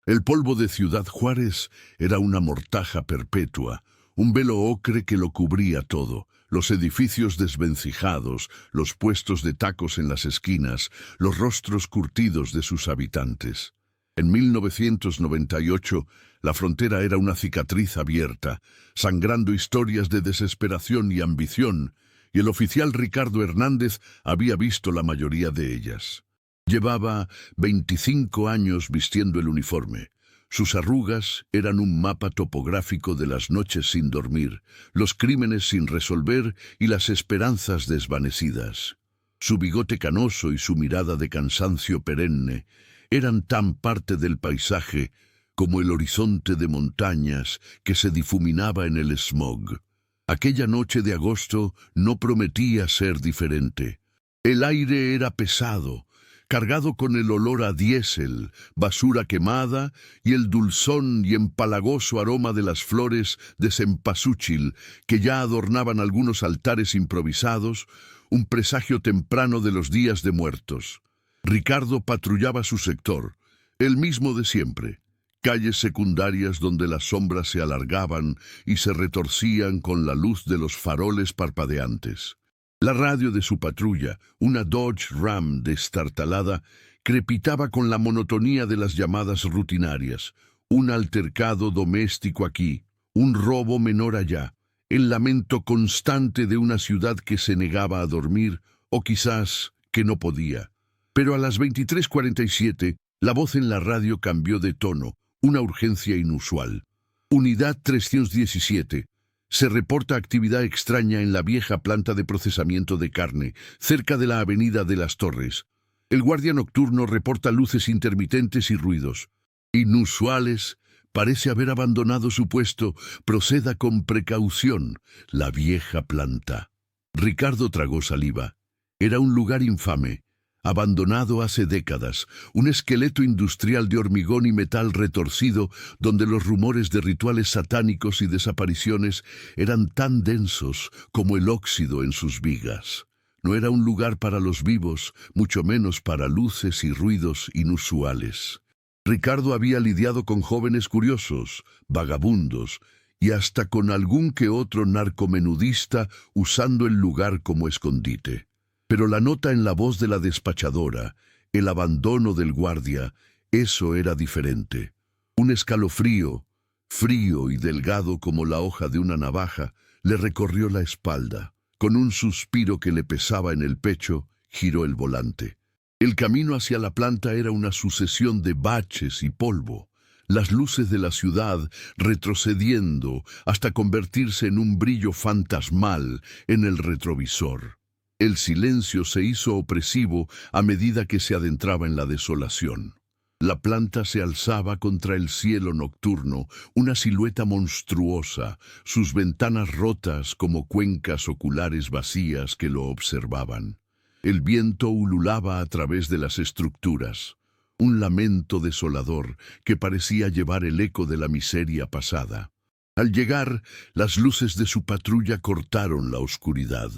El polvo de Ciudad Juárez era una mortaja perpetua, un velo ocre que lo cubría todo. Los edificios desvencijados, los puestos de tacos en las esquinas, los rostros curtidos de sus habitantes. En 1998, la frontera era una cicatriz abierta, sangrando historias de desesperación y ambición, y el oficial Ricardo Hernández había visto la mayoría de ellas. Llevaba 25 años vistiendo el uniforme. Sus arrugas eran un mapa topográfico de las noches sin dormir, los crímenes sin resolver y las esperanzas desvanecidas. Su bigote canoso y su mirada de cansancio perenne eran tan parte del paisaje como el horizonte de montañas que se difuminaba en el smog. Aquella noche de agosto no prometía ser diferente. El aire era pesado, cargado con el olor a diésel, basura quemada y el dulzón y empalagoso aroma de las flores de cempasúchil que ya adornaban algunos altares improvisados, un presagio temprano de los días de muertos. Ricardo patrullaba su sector, el mismo de siempre. Calles secundarias donde las sombras se alargaban y se retorcían con la luz de los faroles parpadeantes. La radio de su patrulla, una Dodge Ram destartalada, crepitaba con la monotonía de las llamadas rutinarias. Un altercado doméstico aquí, un robo menor allá, el lamento constante de una ciudad que se negaba a dormir, o quizás que no podía. Pero a las 23:47, la voz en la radio cambió de tono, una urgencia inusual. Unidad 317. Se reporta actividad extraña en la vieja planta de procesamiento de carne, cerca de la avenida de las Torres. El guardia nocturno reporta luces intermitentes y ruidos. Inusuales, parece haber abandonado su puesto, proceda con precaución. La vieja planta. Ricardo tragó saliva. Era un lugar infame, abandonado hace décadas, un esqueleto industrial de hormigón y metal retorcido donde los rumores de rituales satánicos y desapariciones eran tan densos como el óxido en sus vigas. No era un lugar para los vivos, mucho menos para luces y ruidos inusuales. Ricardo había lidiado con jóvenes curiosos, vagabundos, y hasta con algún que otro narcomenudista usando el lugar como escondite. Pero la nota en la voz de la despachadora, el abandono del guardia, eso era diferente. Un escalofrío, frío y delgado como la hoja de una navaja, le recorrió la espalda. Con un suspiro que le pesaba en el pecho, giró el volante. El camino hacia la planta era una sucesión de baches y polvo. Las luces de la ciudad retrocediendo hasta convertirse en un brillo fantasmal en el retrovisor. El silencio se hizo opresivo a medida que se adentraba en la desolación. La planta se alzaba contra el cielo nocturno, una silueta monstruosa, sus ventanas rotas como cuencas oculares vacías que lo observaban. El viento ululaba a través de las estructuras, un lamento desolador que parecía llevar el eco de la miseria pasada. Al llegar, las luces de su patrulla cortaron la oscuridad.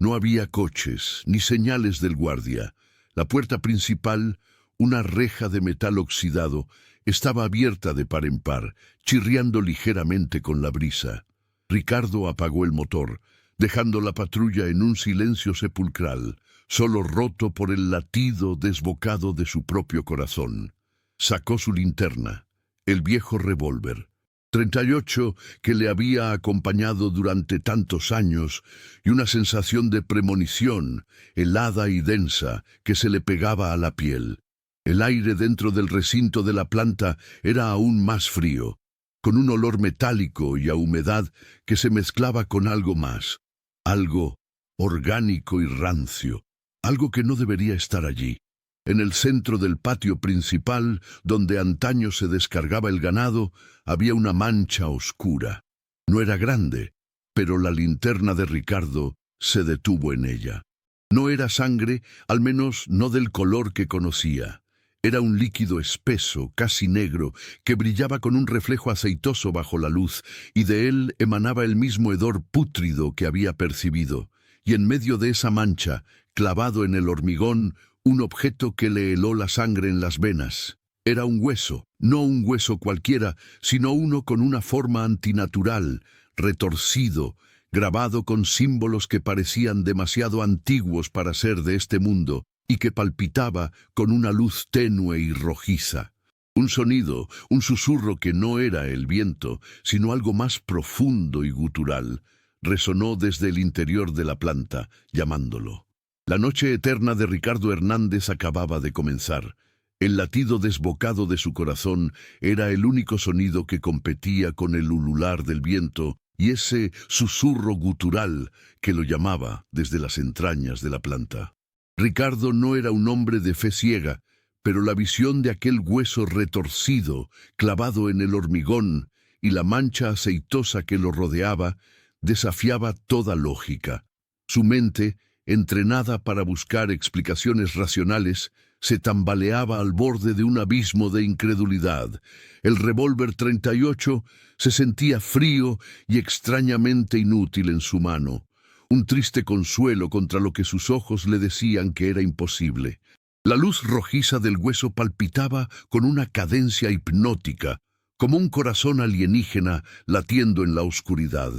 No había coches, ni señales del guardia. La puerta principal, una reja de metal oxidado, estaba abierta de par en par, chirriando ligeramente con la brisa. Ricardo apagó el motor, dejando la patrulla en un silencio sepulcral, solo roto por el latido desbocado de su propio corazón. Sacó su linterna, el viejo revólver. 38 que le había acompañado durante tantos años y una sensación de premonición, helada y densa, que se le pegaba a la piel. El aire dentro del recinto de la planta era aún más frío, con un olor metálico y a humedad que se mezclaba con algo más, algo orgánico y rancio, algo que no debería estar allí. En el centro del patio principal, donde antaño se descargaba el ganado, había una mancha oscura. No era grande, pero la linterna de Ricardo se detuvo en ella. No era sangre, al menos no del color que conocía. Era un líquido espeso, casi negro, que brillaba con un reflejo aceitoso bajo la luz, y de él emanaba el mismo hedor pútrido que había percibido. Y en medio de esa mancha, clavado en el hormigón, un objeto que le heló la sangre en las venas. Era un hueso, No un hueso cualquiera, sino uno con una forma antinatural, retorcido, grabado con símbolos que parecían demasiado antiguos para ser de este mundo y que palpitaba con una luz tenue y rojiza. Un sonido, un susurro que no era el viento, sino algo más profundo y gutural, resonó desde el interior de la planta, llamándolo. La noche eterna de Ricardo Hernández acababa de comenzar. El latido desbocado de su corazón era el único sonido que competía con el ulular del viento y ese susurro gutural que lo llamaba desde las entrañas de la planta. Ricardo no era un hombre de fe ciega, pero la visión de aquel hueso retorcido, clavado en el hormigón, y la mancha aceitosa que lo rodeaba, desafiaba toda lógica. Su mente, entrenada para buscar explicaciones racionales, se tambaleaba al borde de un abismo de incredulidad. El revólver 38 se sentía frío y extrañamente inútil en su mano, un triste consuelo contra lo que sus ojos le decían que era imposible. La luz rojiza del hueso palpitaba con una cadencia hipnótica, como un corazón alienígena latiendo en la oscuridad.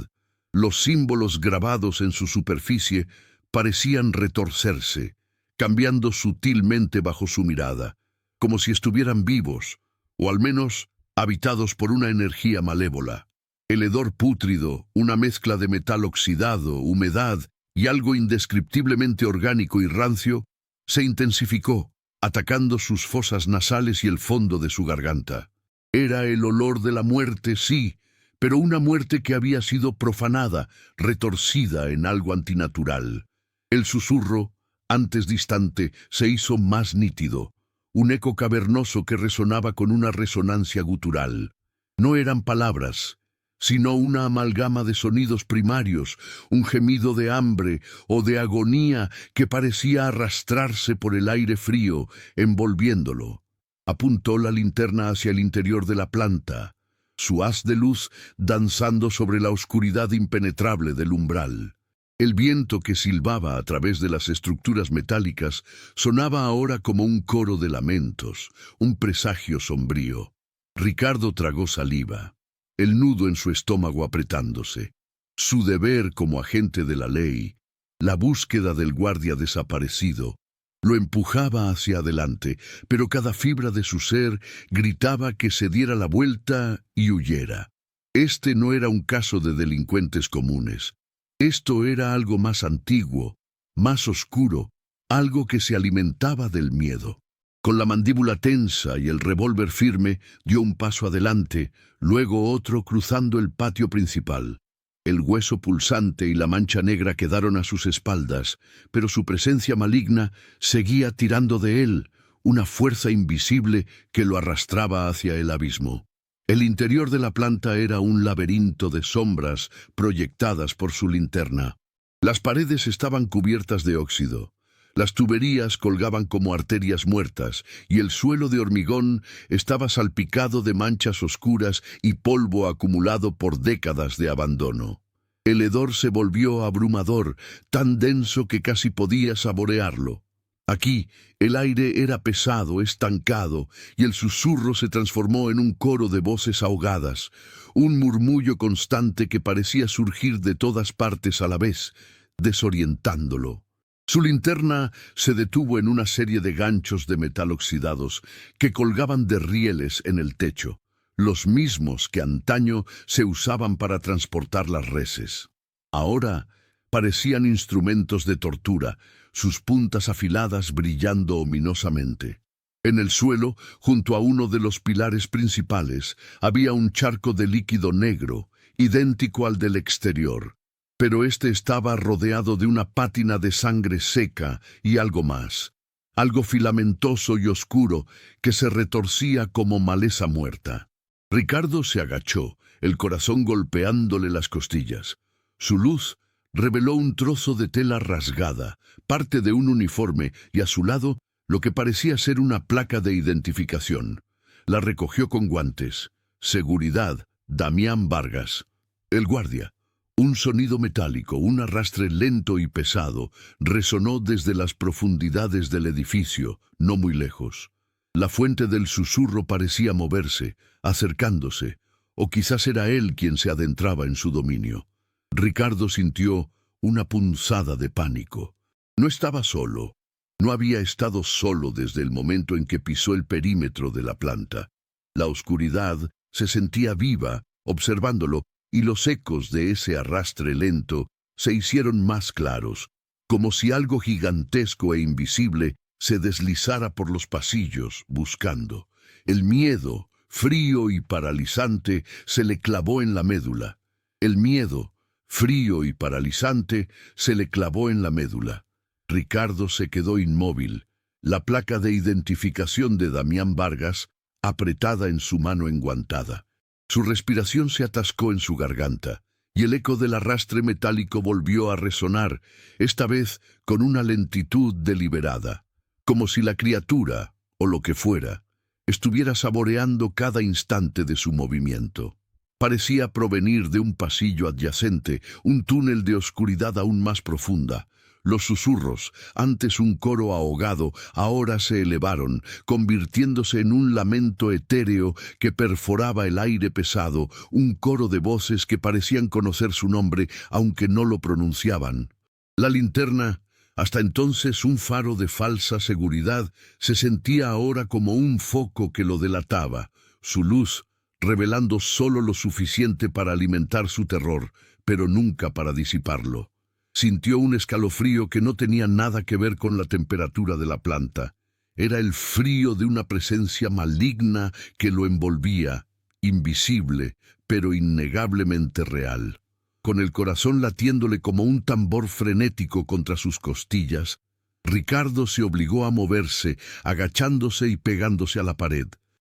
Los símbolos grabados en su superficie parecían retorcerse, cambiando sutilmente bajo su mirada, como si estuvieran vivos, o al menos habitados por una energía malévola. El hedor pútrido, una mezcla de metal oxidado, humedad y algo indescriptiblemente orgánico y rancio, se intensificó, atacando sus fosas nasales y el fondo de su garganta. Era el olor de la muerte, sí, pero una muerte que había sido profanada, retorcida en algo antinatural. El susurro, antes distante, se hizo más nítido, un eco cavernoso que resonaba con una resonancia gutural. No eran palabras, sino una amalgama de sonidos primarios, un gemido de hambre o de agonía que parecía arrastrarse por el aire frío, envolviéndolo. Apuntó la linterna hacia el interior de la planta, su haz de luz danzando sobre la oscuridad impenetrable del umbral. El viento que silbaba a través de las estructuras metálicas sonaba ahora como un coro de lamentos, un presagio sombrío. Ricardo tragó saliva, el nudo en su estómago apretándose. Su deber como agente de la ley, la búsqueda del guardia desaparecido, lo empujaba hacia adelante, pero cada fibra de su ser gritaba que se diera la vuelta y huyera. Este no era un caso de delincuentes comunes. Esto era algo más antiguo, más oscuro, algo que se alimentaba del miedo. Con la mandíbula tensa y el revólver firme, dio un paso adelante, luego otro cruzando el patio principal. El hueso pulsante y la mancha negra quedaron a sus espaldas, pero su presencia maligna seguía tirando de él, una fuerza invisible que lo arrastraba hacia el abismo. El interior de la planta era un laberinto de sombras proyectadas por su linterna. Las paredes estaban cubiertas de óxido. Las tuberías colgaban como arterias muertas y el suelo de hormigón estaba salpicado de manchas oscuras y polvo acumulado por décadas de abandono. El hedor se volvió abrumador, tan denso que casi podía saborearlo. Aquí, el aire era pesado, estancado, y el susurro se transformó en un coro de voces ahogadas, un murmullo constante que parecía surgir de todas partes a la vez, desorientándolo. Su linterna se detuvo en una serie de ganchos de metal oxidados que colgaban de rieles en el techo, los mismos que antaño se usaban para transportar las reses. Ahora parecían instrumentos de tortura, sus puntas afiladas brillando ominosamente. En el suelo, junto a uno de los pilares principales, había un charco de líquido negro, idéntico al del exterior, pero este estaba rodeado de una pátina de sangre seca y algo más, algo filamentoso y oscuro que se retorcía como maleza muerta. Ricardo se agachó, el corazón golpeándole las costillas. Su luz reveló un trozo de tela rasgada, parte de un uniforme y a su lado lo que parecía ser una placa de identificación. La recogió con guantes. Seguridad, Damián Vargas. El guardia. Un sonido metálico, un arrastre lento y pesado, resonó desde las profundidades del edificio, no muy lejos. La fuente del susurro parecía moverse, acercándose, o quizás era él quien se adentraba en su dominio. Ricardo sintió una punzada de pánico. No estaba solo. No había estado solo desde el momento en que pisó el perímetro de la planta. La oscuridad se sentía viva, observándolo, y los ecos de ese arrastre lento se hicieron más claros, como si algo gigantesco e invisible se deslizara por los pasillos, buscando. El miedo, frío y paralizante, se le clavó en la médula. El miedo, frío y paralizante, se le clavó en la médula. Ricardo se quedó inmóvil, la placa de identificación de Damián Vargas apretada en su mano enguantada. Su respiración se atascó en su garganta, y el eco del arrastre metálico volvió a resonar, esta vez con una lentitud deliberada, como si la criatura, o lo que fuera, estuviera saboreando cada instante de su movimiento. Parecía provenir de un pasillo adyacente, un túnel de oscuridad aún más profunda. Los susurros, antes un coro ahogado, ahora se elevaron, convirtiéndose en un lamento etéreo que perforaba el aire pesado, un coro de voces que parecían conocer su nombre, aunque no lo pronunciaban. La linterna, hasta entonces un faro de falsa seguridad, se sentía ahora como un foco que lo delataba, su luz revelando solo lo suficiente para alimentar su terror, pero nunca para disiparlo. Sintió un escalofrío que no tenía nada que ver con la temperatura de la planta. Era el frío de una presencia maligna que lo envolvía, invisible, pero innegablemente real. Con el corazón latiéndole como un tambor frenético contra sus costillas, Ricardo se obligó a moverse, agachándose y pegándose a la pared.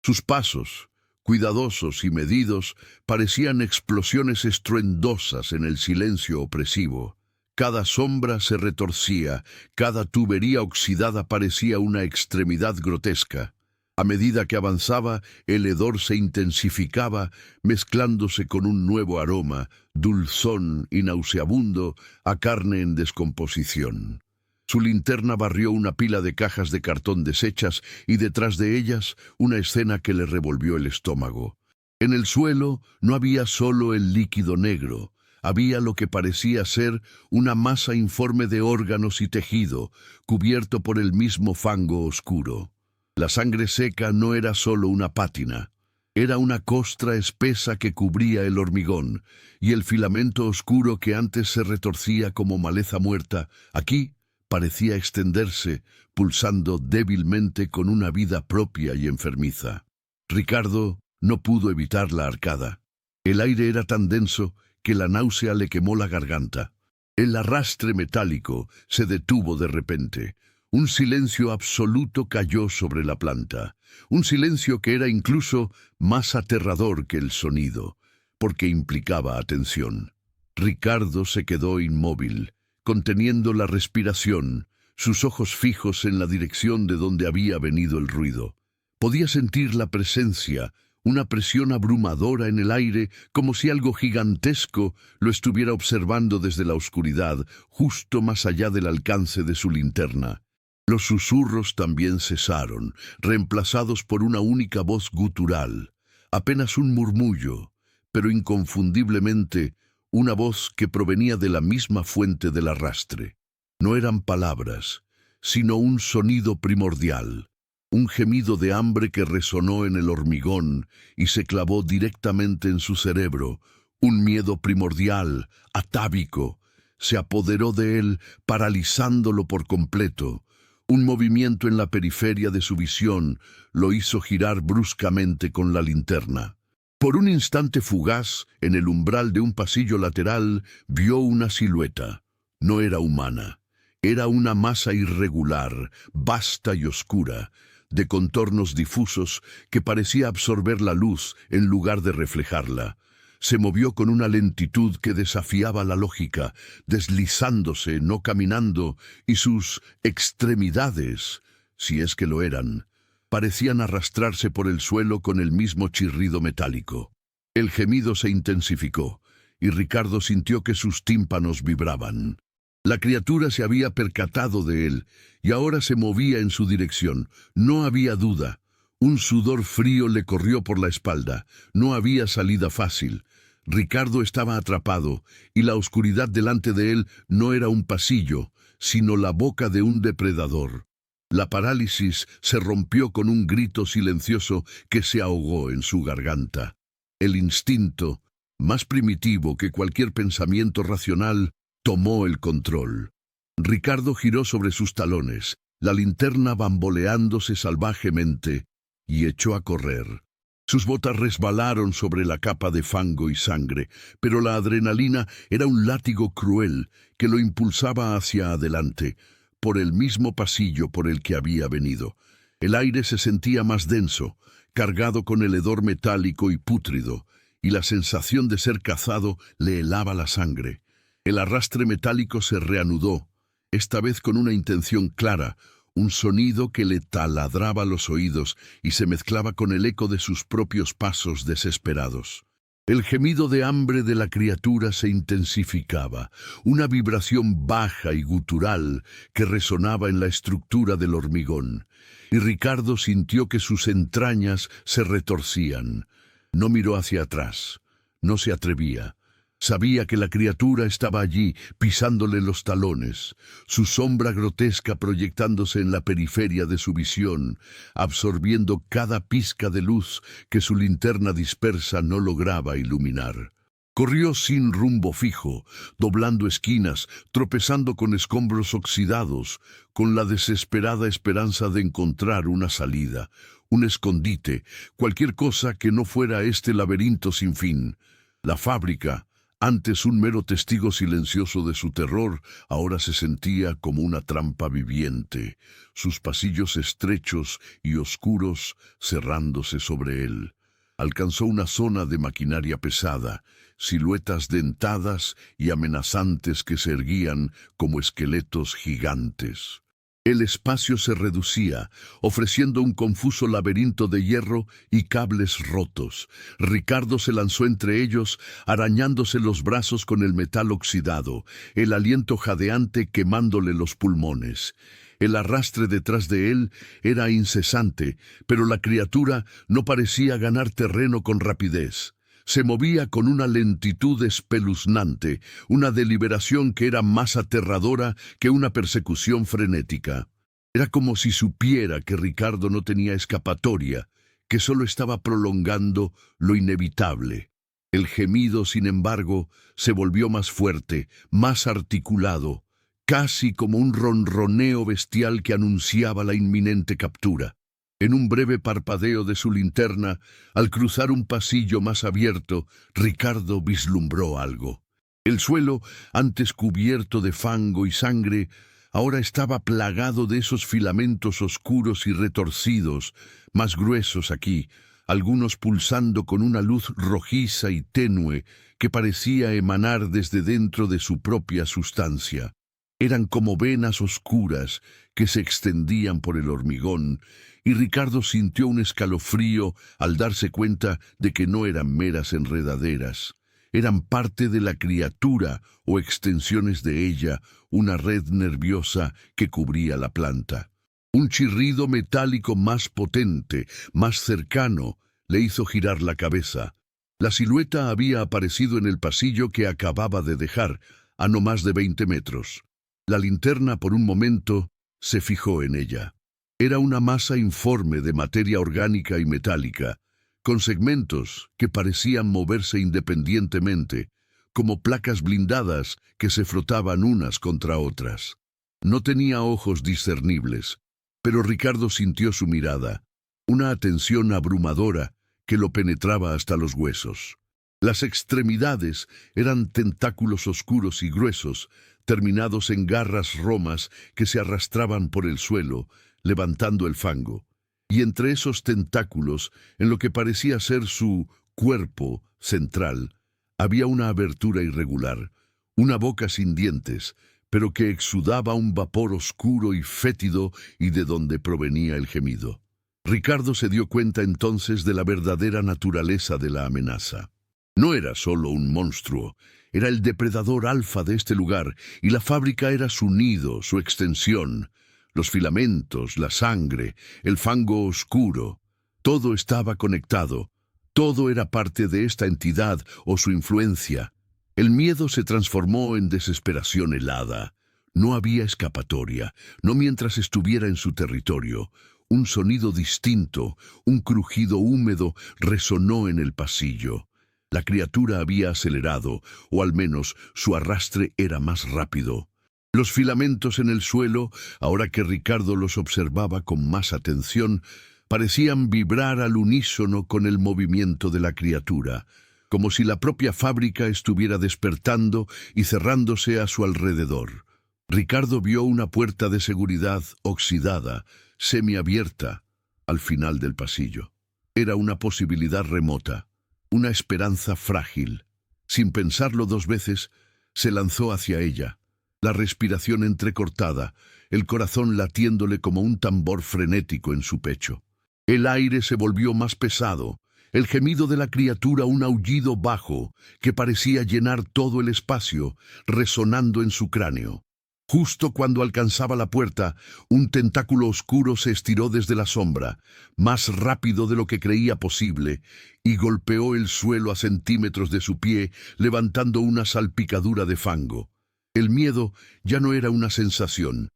Sus pasos, cuidadosos y medidos, parecían explosiones estruendosas en el silencio opresivo. Cada sombra se retorcía, cada tubería oxidada parecía una extremidad grotesca. A medida que avanzaba, el hedor se intensificaba, mezclándose con un nuevo aroma, dulzón y nauseabundo, a carne en descomposición. Su linterna barrió una pila de cajas de cartón deshechas y detrás de ellas una escena que le revolvió el estómago. En el suelo no había solo el líquido negro. Había lo que parecía ser una masa informe de órganos y tejido, cubierto por el mismo fango oscuro. La sangre seca no era solo una pátina, era una costra espesa que cubría el hormigón, y el filamento oscuro que antes se retorcía como maleza muerta, aquí parecía extenderse, pulsando débilmente con una vida propia y enfermiza. Ricardo no pudo evitar la arcada. El aire era tan denso que la náusea le quemó la garganta. El arrastre metálico se detuvo de repente. Un silencio absoluto cayó sobre la planta. Un silencio que era incluso más aterrador que el sonido, porque implicaba atención. Ricardo se quedó inmóvil, conteniendo la respiración, sus ojos fijos en la dirección de donde había venido el ruido. Podía sentir la presencia, una presión abrumadora en el aire, como si algo gigantesco lo estuviera observando desde la oscuridad, justo más allá del alcance de su linterna. Los susurros también cesaron, reemplazados por una única voz gutural, apenas un murmullo, pero inconfundiblemente una voz que provenía de la misma fuente del arrastre. No eran palabras, sino un sonido primordial. Un gemido de hambre que resonó en el hormigón y se clavó directamente en su cerebro. Un miedo primordial, atávico, se apoderó de él, paralizándolo por completo. Un movimiento en la periferia de su visión lo hizo girar bruscamente con la linterna. Por un instante fugaz, en el umbral de un pasillo lateral, vio una silueta. No era humana. Era una masa irregular, vasta y oscura, de contornos difusos que parecía absorber la luz en lugar de reflejarla. Se movió con una lentitud que desafiaba la lógica, deslizándose, no caminando, y sus extremidades, si es que lo eran, parecían arrastrarse por el suelo con el mismo chirrido metálico. El gemido se intensificó, y Ricardo sintió que sus tímpanos vibraban. La criatura se había percatado de él, y ahora se movía en su dirección. No había duda. Un sudor frío le corrió por la espalda. No había salida fácil. Ricardo estaba atrapado, y la oscuridad delante de él no era un pasillo, sino la boca de un depredador. La parálisis se rompió con un grito silencioso que se ahogó en su garganta. El instinto, más primitivo que cualquier pensamiento racional, tomó el control. Ricardo giró sobre sus talones, la linterna bamboleándose salvajemente, y echó a correr. Sus botas resbalaron sobre la capa de fango y sangre, pero la adrenalina era un látigo cruel que lo impulsaba hacia adelante, por el mismo pasillo por el que había venido. El aire se sentía más denso, cargado con el hedor metálico y pútrido, y la sensación de ser cazado le helaba la sangre. El arrastre metálico se reanudó, esta vez con una intención clara, un sonido que le taladraba los oídos y se mezclaba con el eco de sus propios pasos desesperados. El gemido de hambre de la criatura se intensificaba, una vibración baja y gutural que resonaba en la estructura del hormigón, y Ricardo sintió que sus entrañas se retorcían. No miró hacia atrás, no se atrevía. Sabía que la criatura estaba allí, pisándole los talones, su sombra grotesca proyectándose en la periferia de su visión, absorbiendo cada pizca de luz que su linterna dispersa no lograba iluminar. Corrió sin rumbo fijo, doblando esquinas, tropezando con escombros oxidados, con la desesperada esperanza de encontrar una salida, un escondite, cualquier cosa que no fuera este laberinto sin fin. La fábrica, antes un mero testigo silencioso de su terror, ahora se sentía como una trampa viviente, sus pasillos estrechos y oscuros cerrándose sobre él. Alcanzó una zona de maquinaria pesada, siluetas dentadas y amenazantes que se erguían como esqueletos gigantes. El espacio se reducía, ofreciendo un confuso laberinto de hierro y cables rotos. Ricardo se lanzó entre ellos, arañándose los brazos con el metal oxidado, el aliento jadeante quemándole los pulmones. El arrastre detrás de él era incesante, pero la criatura no parecía ganar terreno con rapidez. Se movía con una lentitud espeluznante, una deliberación que era más aterradora que una persecución frenética. Era como si supiera que Ricardo no tenía escapatoria, que solo estaba prolongando lo inevitable. El gemido, sin embargo, se volvió más fuerte, más articulado, casi como un ronroneo bestial que anunciaba la inminente captura. En un breve parpadeo de su linterna, al cruzar un pasillo más abierto, Ricardo vislumbró algo. El suelo, antes cubierto de fango y sangre, ahora estaba plagado de esos filamentos oscuros y retorcidos, más gruesos aquí, algunos pulsando con una luz rojiza y tenue que parecía emanar desde dentro de su propia sustancia. Eran como venas oscuras que se extendían por el hormigón, y Ricardo sintió un escalofrío al darse cuenta de que no eran meras enredaderas. Eran parte de la criatura o extensiones de ella, una red nerviosa que cubría la planta. Un chirrido metálico más potente, más cercano, le hizo girar la cabeza. La silueta había aparecido en el pasillo que acababa de dejar, a no más de 20 metros. La linterna, por un momento, se fijó en ella. Era una masa informe de materia orgánica y metálica, con segmentos que parecían moverse independientemente, como placas blindadas que se frotaban unas contra otras. No tenía ojos discernibles, pero Ricardo sintió su mirada, una atención abrumadora que lo penetraba hasta los huesos. Las extremidades eran tentáculos oscuros y gruesos, terminados en garras romas que se arrastraban por el suelo, levantando el fango. Y entre esos tentáculos, en lo que parecía ser su cuerpo central, había una abertura irregular, una boca sin dientes, pero que exudaba un vapor oscuro y fétido y de donde provenía el gemido. Ricardo se dio cuenta entonces de la verdadera naturaleza de la amenaza. No era solo un monstruo, era el depredador alfa de este lugar, y la fábrica era su nido, su extensión. Los filamentos, la sangre, el fango oscuro. Todo estaba conectado. Todo era parte de esta entidad o su influencia. El miedo se transformó en desesperación helada. No había escapatoria, no mientras estuviera en su territorio. Un sonido distinto, un crujido húmedo, resonó en el pasillo. La criatura había acelerado, o al menos su arrastre era más rápido. Los filamentos en el suelo, ahora que Ricardo los observaba con más atención, parecían vibrar al unísono con el movimiento de la criatura, como si la propia fábrica estuviera despertando y cerrándose a su alrededor. Ricardo vio una puerta de seguridad oxidada, semiabierta, al final del pasillo. Era una posibilidad remota, una esperanza frágil. Sin pensarlo dos veces, se lanzó hacia ella, la respiración entrecortada, el corazón latiéndole como un tambor frenético en su pecho. El aire se volvió más pesado, el gemido de la criatura un aullido bajo que parecía llenar todo el espacio, resonando en su cráneo. Justo cuando alcanzaba la puerta, un tentáculo oscuro se estiró desde la sombra, más rápido de lo que creía posible, y golpeó el suelo a centímetros de su pie, levantando una salpicadura de fango. El miedo ya no era una sensación,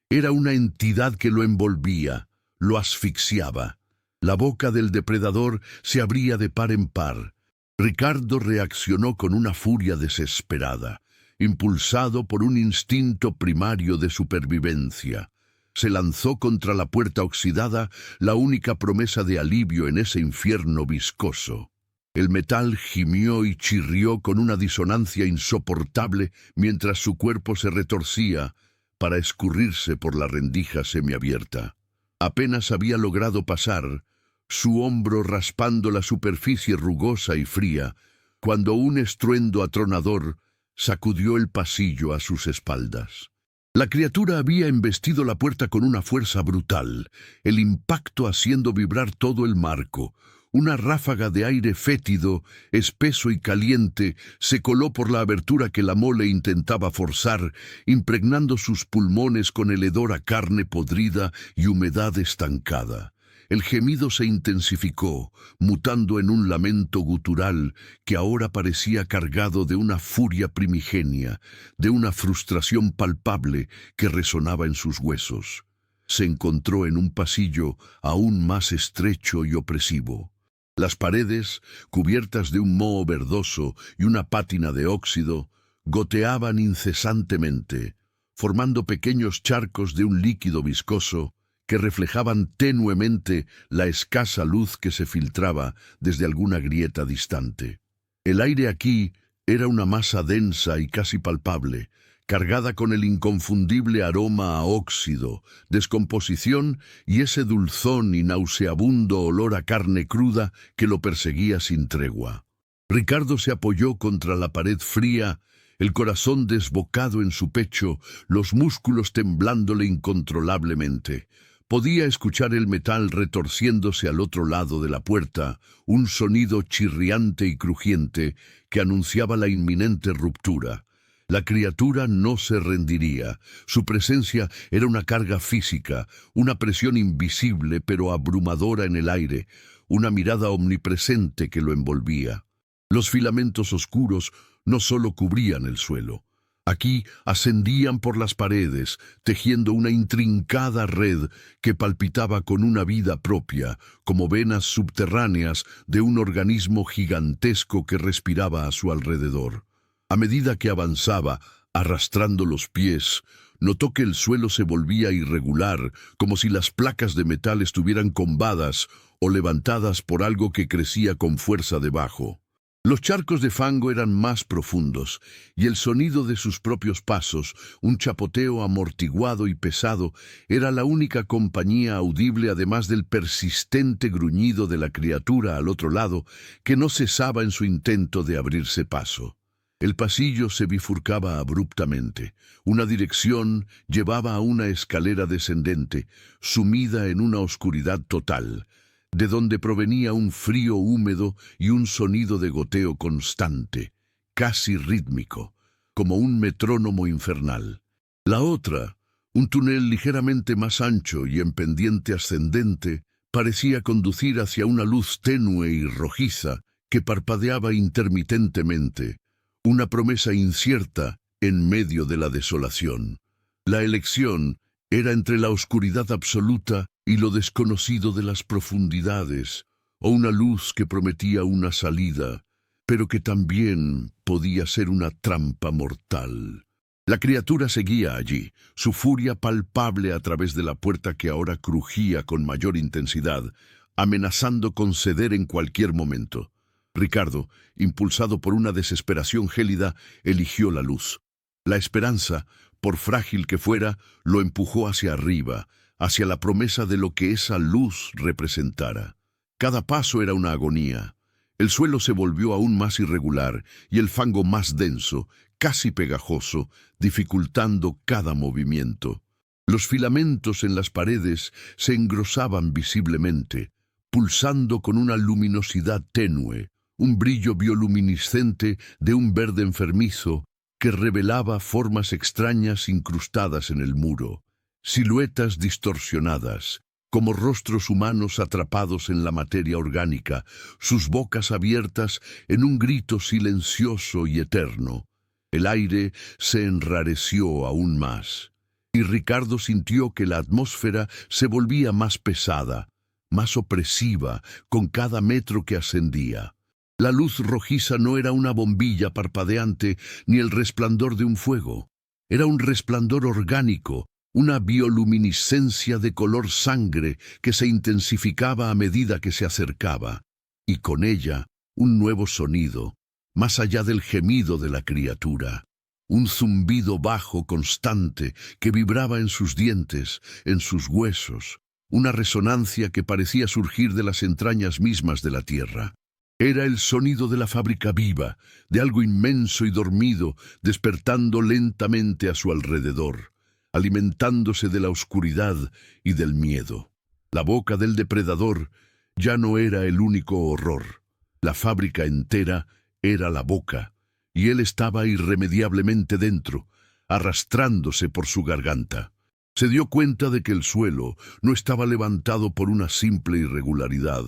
era una entidad que lo envolvía, lo asfixiaba. La boca del depredador se abría de par en par. Ricardo reaccionó con una furia desesperada, impulsado por un instinto primario de supervivencia. Se lanzó contra la puerta oxidada, la única promesa de alivio en ese infierno viscoso. El metal gimió y chirrió con una disonancia insoportable mientras su cuerpo se retorcía para escurrirse por la rendija semiabierta. Apenas había logrado pasar, su hombro raspando la superficie rugosa y fría, cuando un estruendo atronador sacudió el pasillo a sus espaldas. La criatura había embestido la puerta con una fuerza brutal, el impacto haciendo vibrar todo el marco. Una ráfaga de aire fétido, espeso y caliente, se coló por la abertura que la mole intentaba forzar, impregnando sus pulmones con el hedor a carne podrida y humedad estancada. El gemido se intensificó, mutando en un lamento gutural que ahora parecía cargado de una furia primigenia, de una frustración palpable que resonaba en sus huesos. Se encontró en un pasillo aún más estrecho y opresivo. Las paredes, cubiertas de un moho verdoso y una pátina de óxido, goteaban incesantemente, formando pequeños charcos de un líquido viscoso que reflejaban tenuemente la escasa luz que se filtraba desde alguna grieta distante. El aire aquí era una masa densa y casi palpable, cargada con el inconfundible aroma a óxido, descomposición y ese dulzón y nauseabundo olor a carne cruda que lo perseguía sin tregua. Ricardo se apoyó contra la pared fría, el corazón desbocado en su pecho, los músculos temblándole incontrolablemente. Podía escuchar el metal retorciéndose al otro lado de la puerta, un sonido chirriante y crujiente que anunciaba la inminente ruptura. La criatura no se rendiría. Su presencia era una carga física, una presión invisible pero abrumadora en el aire, una mirada omnipresente que lo envolvía. Los filamentos oscuros no solo cubrían el suelo. Aquí ascendían por las paredes, tejiendo una intrincada red que palpitaba con una vida propia, como venas subterráneas de un organismo gigantesco que respiraba a su alrededor. A medida que avanzaba, arrastrando los pies, notó que el suelo se volvía irregular, como si las placas de metal estuvieran combadas o levantadas por algo que crecía con fuerza debajo. Los charcos de fango eran más profundos, y el sonido de sus propios pasos, un chapoteo amortiguado y pesado, era la única compañía audible además del persistente gruñido de la criatura al otro lado, que no cesaba en su intento de abrirse paso. El pasillo se bifurcaba abruptamente. Una dirección llevaba a una escalera descendente, sumida en una oscuridad total, de donde provenía un frío húmedo y un sonido de goteo constante, casi rítmico, como un metrónomo infernal. La otra, un túnel ligeramente más ancho y en pendiente ascendente, parecía conducir hacia una luz tenue y rojiza que parpadeaba intermitentemente, una promesa incierta en medio de la desolación. La elección era entre la oscuridad absoluta y lo desconocido de las profundidades, o una luz que prometía una salida, pero que también podía ser una trampa mortal. La criatura seguía allí, su furia palpable a través de la puerta que ahora crujía con mayor intensidad, amenazando con ceder en cualquier momento. Ricardo, impulsado por una desesperación gélida, eligió la luz. La esperanza, por frágil que fuera, lo empujó hacia arriba, hacia la promesa de lo que esa luz representara. Cada paso era una agonía. El suelo se volvió aún más irregular y el fango más denso, casi pegajoso, dificultando cada movimiento. Los filamentos en las paredes se engrosaban visiblemente, pulsando con una luminosidad tenue, un brillo bioluminiscente de un verde enfermizo que revelaba formas extrañas incrustadas en el muro, siluetas distorsionadas, como rostros humanos atrapados en la materia orgánica, sus bocas abiertas en un grito silencioso y eterno. El aire se enrareció aún más, y Ricardo sintió que la atmósfera se volvía más pesada, más opresiva con cada metro que ascendía. La luz rojiza no era una bombilla parpadeante ni el resplandor de un fuego. Era un resplandor orgánico, una bioluminiscencia de color sangre que se intensificaba a medida que se acercaba, y con ella un nuevo sonido, más allá del gemido de la criatura. Un zumbido bajo constante que vibraba en sus dientes, en sus huesos, una resonancia que parecía surgir de las entrañas mismas de la tierra. Era el sonido de la fábrica viva, de algo inmenso y dormido, despertando lentamente a su alrededor, alimentándose de la oscuridad y del miedo. La boca del depredador ya no era el único horror. La fábrica entera era la boca, y él estaba irremediablemente dentro, arrastrándose por su garganta. Se dio cuenta de que el suelo no estaba levantado por una simple irregularidad,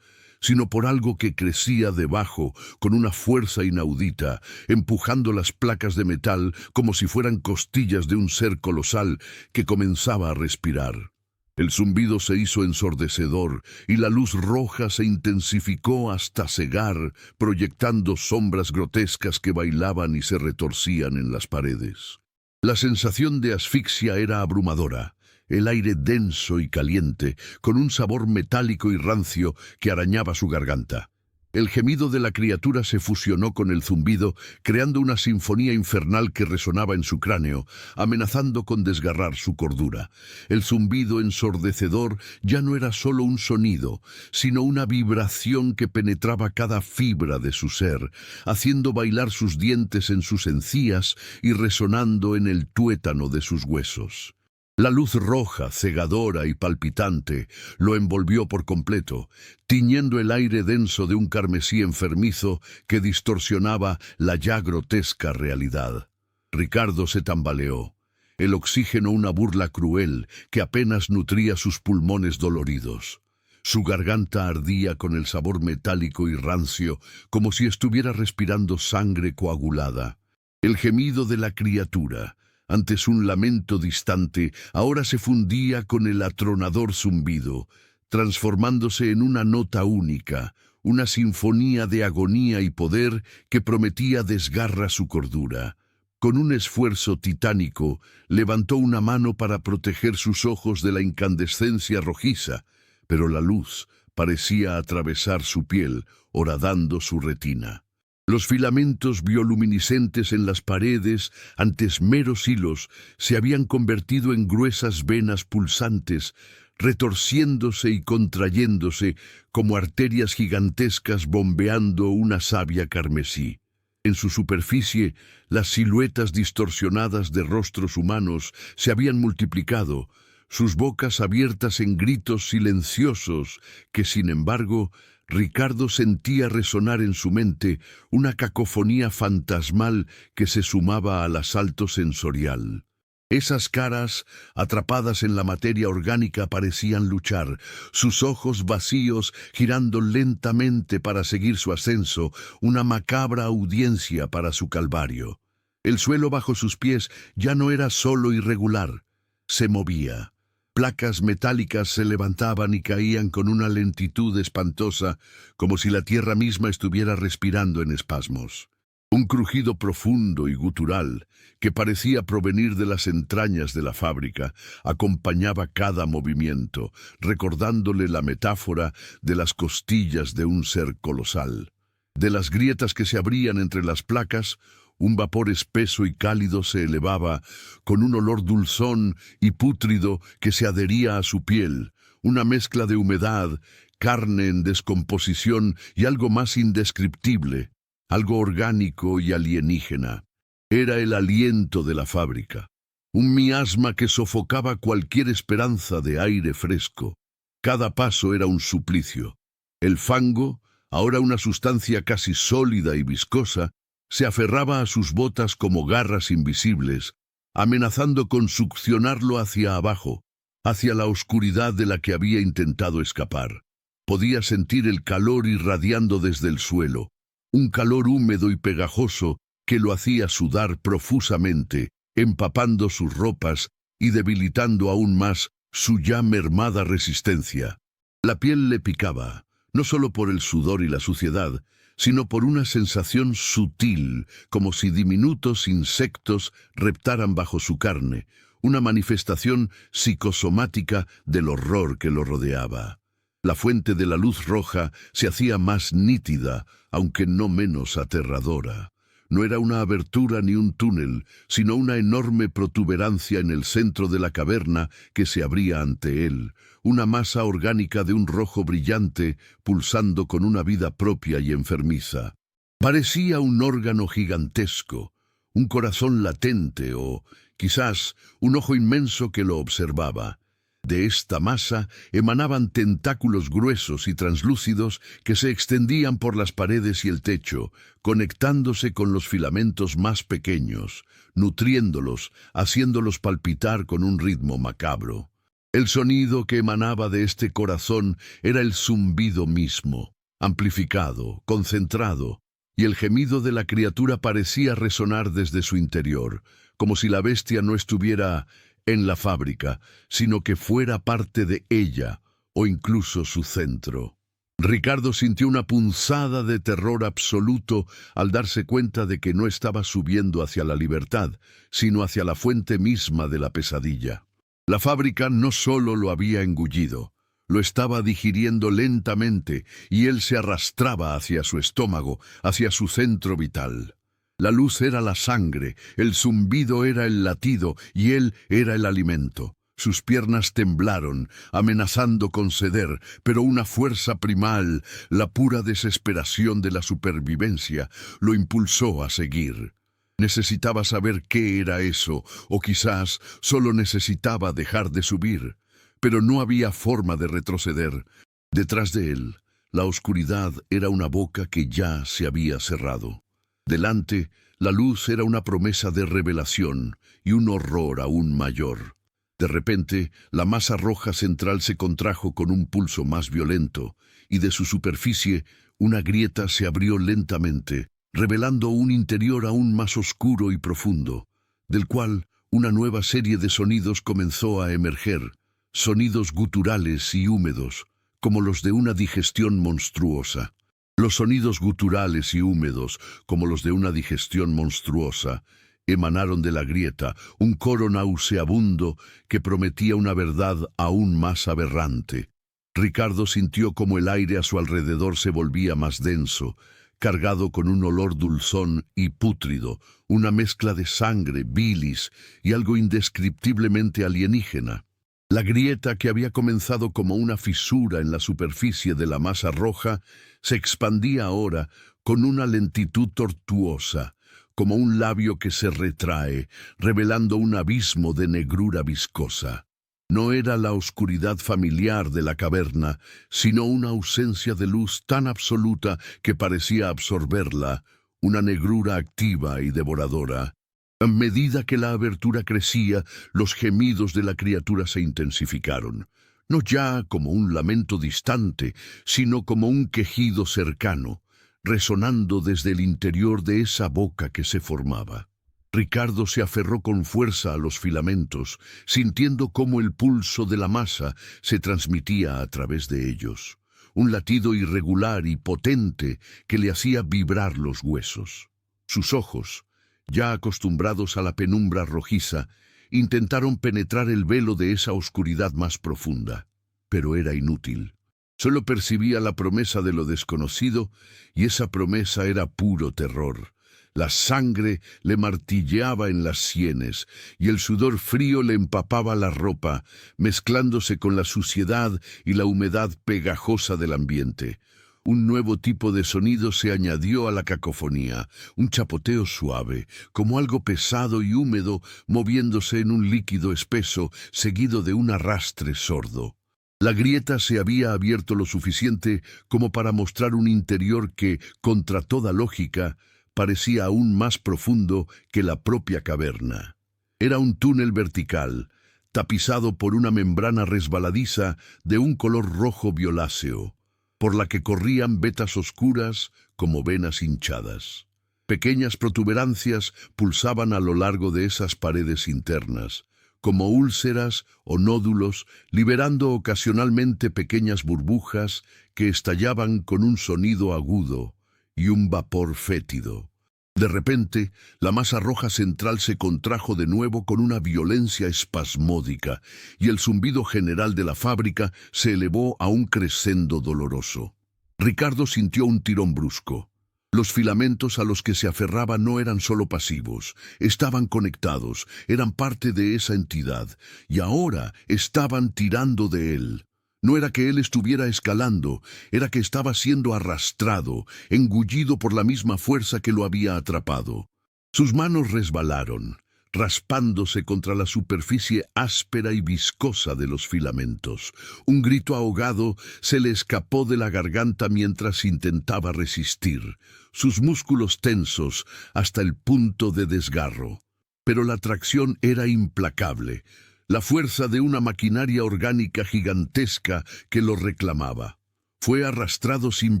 sino por algo que crecía debajo con una fuerza inaudita, empujando las placas de metal como si fueran costillas de un ser colosal que comenzaba a respirar. El zumbido se hizo ensordecedor y la luz roja se intensificó hasta cegar, proyectando sombras grotescas que bailaban y se retorcían en las paredes. La sensación de asfixia era abrumadora. El aire denso y caliente, con un sabor metálico y rancio que arañaba su garganta. El gemido de la criatura se fusionó con el zumbido, creando una sinfonía infernal que resonaba en su cráneo, amenazando con desgarrar su cordura. El zumbido ensordecedor ya no era solo un sonido, sino una vibración que penetraba cada fibra de su ser, haciendo bailar sus dientes en sus encías y resonando en el tuétano de sus huesos. La luz roja, cegadora y palpitante, lo envolvió por completo, tiñendo el aire denso de un carmesí enfermizo que distorsionaba la ya grotesca realidad. Ricardo se tambaleó, el oxígeno una burla cruel que apenas nutría sus pulmones doloridos. Su garganta ardía con el sabor metálico y rancio, como si estuviera respirando sangre coagulada. El gemido de la criatura, antes un lamento distante, ahora se fundía con el atronador zumbido, transformándose en una nota única, una sinfonía de agonía y poder que prometía desgarra su cordura. Con un esfuerzo titánico, levantó una mano para proteger sus ojos de la incandescencia rojiza, pero la luz parecía atravesar su piel, horadando su retina. Los filamentos bioluminiscentes en las paredes, antes meros hilos, se habían convertido en gruesas venas pulsantes, retorciéndose y contrayéndose como arterias gigantescas bombeando una savia carmesí. En su superficie, las siluetas distorsionadas de rostros humanos se habían multiplicado, sus bocas abiertas en gritos silenciosos que, sin embargo, Ricardo sentía resonar en su mente una cacofonía fantasmal que se sumaba al asalto sensorial. Esas caras, atrapadas en la materia orgánica, parecían luchar, sus ojos vacíos girando lentamente para seguir su ascenso, una macabra audiencia para su calvario. El suelo bajo sus pies ya no era solo irregular, se movía. Placas metálicas se levantaban y caían con una lentitud espantosa, como si la tierra misma estuviera respirando en espasmos. Un crujido profundo y gutural, que parecía provenir de las entrañas de la fábrica, acompañaba cada movimiento, recordándole la metáfora de las costillas de un ser colosal. De las grietas que se abrían entre las placas, un vapor espeso y cálido se elevaba, con un olor dulzón y pútrido que se adhería a su piel, una mezcla de humedad, carne en descomposición y algo más indescriptible, algo orgánico y alienígena. Era el aliento de la fábrica, un miasma que sofocaba cualquier esperanza de aire fresco. Cada paso era un suplicio. El fango, ahora una sustancia casi sólida y viscosa, se aferraba a sus botas como garras invisibles, amenazando con succionarlo hacia abajo, hacia la oscuridad de la que había intentado escapar. Podía sentir el calor irradiando desde el suelo, un calor húmedo y pegajoso que lo hacía sudar profusamente, empapando sus ropas y debilitando aún más su ya mermada resistencia. La piel le picaba, no solo por el sudor y la suciedad, sino por una sensación sutil, como si diminutos insectos reptaran bajo su carne, una manifestación psicosomática del horror que lo rodeaba. La fuente de la luz roja se hacía más nítida, aunque no menos aterradora. No era una abertura ni un túnel, sino una enorme protuberancia en el centro de la caverna que se abría ante él, una masa orgánica de un rojo brillante, pulsando con una vida propia y enfermiza. Parecía un órgano gigantesco, un corazón latente o, quizás, un ojo inmenso que lo observaba. De esta masa emanaban tentáculos gruesos y translúcidos que se extendían por las paredes y el techo, conectándose con los filamentos más pequeños, nutriéndolos, haciéndolos palpitar con un ritmo macabro. El sonido que emanaba de este corazón era el zumbido mismo, amplificado, concentrado, y el gemido de la criatura parecía resonar desde su interior, como si la bestia no estuviera en la fábrica, sino que fuera parte de ella, o incluso su centro. Ricardo sintió una punzada de terror absoluto al darse cuenta de que no estaba subiendo hacia la libertad, sino hacia la fuente misma de la pesadilla. La fábrica no solo lo había engullido, lo estaba digiriendo lentamente, y él se arrastraba hacia su estómago, hacia su centro vital. La luz era la sangre, el zumbido era el latido y él era el alimento. Sus piernas temblaron, amenazando con ceder, pero una fuerza primal, la pura desesperación de la supervivencia, lo impulsó a seguir. Necesitaba saber qué era eso, o quizás solo necesitaba dejar de subir. Pero no había forma de retroceder. Detrás de él, la oscuridad era una boca que ya se había cerrado. Delante, la luz era una promesa de revelación y un horror aún mayor. De repente, la masa roja central se contrajo con un pulso más violento, y de su superficie una grieta se abrió lentamente, revelando un interior aún más oscuro y profundo, del cual una nueva serie de sonidos comenzó a emerger, sonidos guturales y húmedos, como los de una digestión monstruosa. Los sonidos guturales y húmedos, como los de una digestión monstruosa, emanaron de la grieta, un coro nauseabundo que prometía una verdad aún más aberrante. Ricardo sintió como el aire a su alrededor se volvía más denso, cargado con un olor dulzón y pútrido, una mezcla de sangre, bilis y algo indescriptiblemente alienígena. La grieta, que había comenzado como una fisura en la superficie de la masa roja, se expandía ahora con una lentitud tortuosa, como un labio que se retrae, revelando un abismo de negrura viscosa. No era la oscuridad familiar de la caverna, sino una ausencia de luz tan absoluta que parecía absorberla, una negrura activa y devoradora. A medida que la abertura crecía, los gemidos de la criatura se intensificaron, no ya como un lamento distante, sino como un quejido cercano, resonando desde el interior de esa boca que se formaba. Ricardo se aferró con fuerza a los filamentos, sintiendo cómo el pulso de la masa se transmitía a través de ellos, un latido irregular y potente que le hacía vibrar los huesos. Sus ojos, ya acostumbrados a la penumbra rojiza, intentaron penetrar el velo de esa oscuridad más profunda, pero era inútil. Solo percibía la promesa de lo desconocido, y esa promesa era puro terror. La sangre le martilleaba en las sienes, y el sudor frío le empapaba la ropa, mezclándose con la suciedad y la humedad pegajosa del ambiente. Un nuevo tipo de sonido se añadió a la cacofonía, un chapoteo suave, como algo pesado y húmedo moviéndose en un líquido espeso, seguido de un arrastre sordo. La grieta se había abierto lo suficiente como para mostrar un interior que, contra toda lógica, parecía aún más profundo que la propia caverna. Era un túnel vertical, tapizado por una membrana resbaladiza de un color rojo violáceo, por la que corrían vetas oscuras como venas hinchadas. Pequeñas protuberancias pulsaban a lo largo de esas paredes internas, como úlceras o nódulos, liberando ocasionalmente pequeñas burbujas que estallaban con un sonido agudo y un vapor fétido. De repente, la masa roja central se contrajo de nuevo con una violencia espasmódica, y el zumbido general de la fábrica se elevó a un crescendo doloroso. Ricardo sintió un tirón brusco. Los filamentos a los que se aferraba no eran solo pasivos, estaban conectados, eran parte de esa entidad, y ahora estaban tirando de él. No era que él estuviera escalando, era que estaba siendo arrastrado, engullido por la misma fuerza que lo había atrapado. Sus manos resbalaron, raspándose contra la superficie áspera y viscosa de los filamentos. Un grito ahogado se le escapó de la garganta mientras intentaba resistir, sus músculos tensos hasta el punto de desgarro. Pero la tracción era implacable, la fuerza de una maquinaria orgánica gigantesca que lo reclamaba. Fue arrastrado sin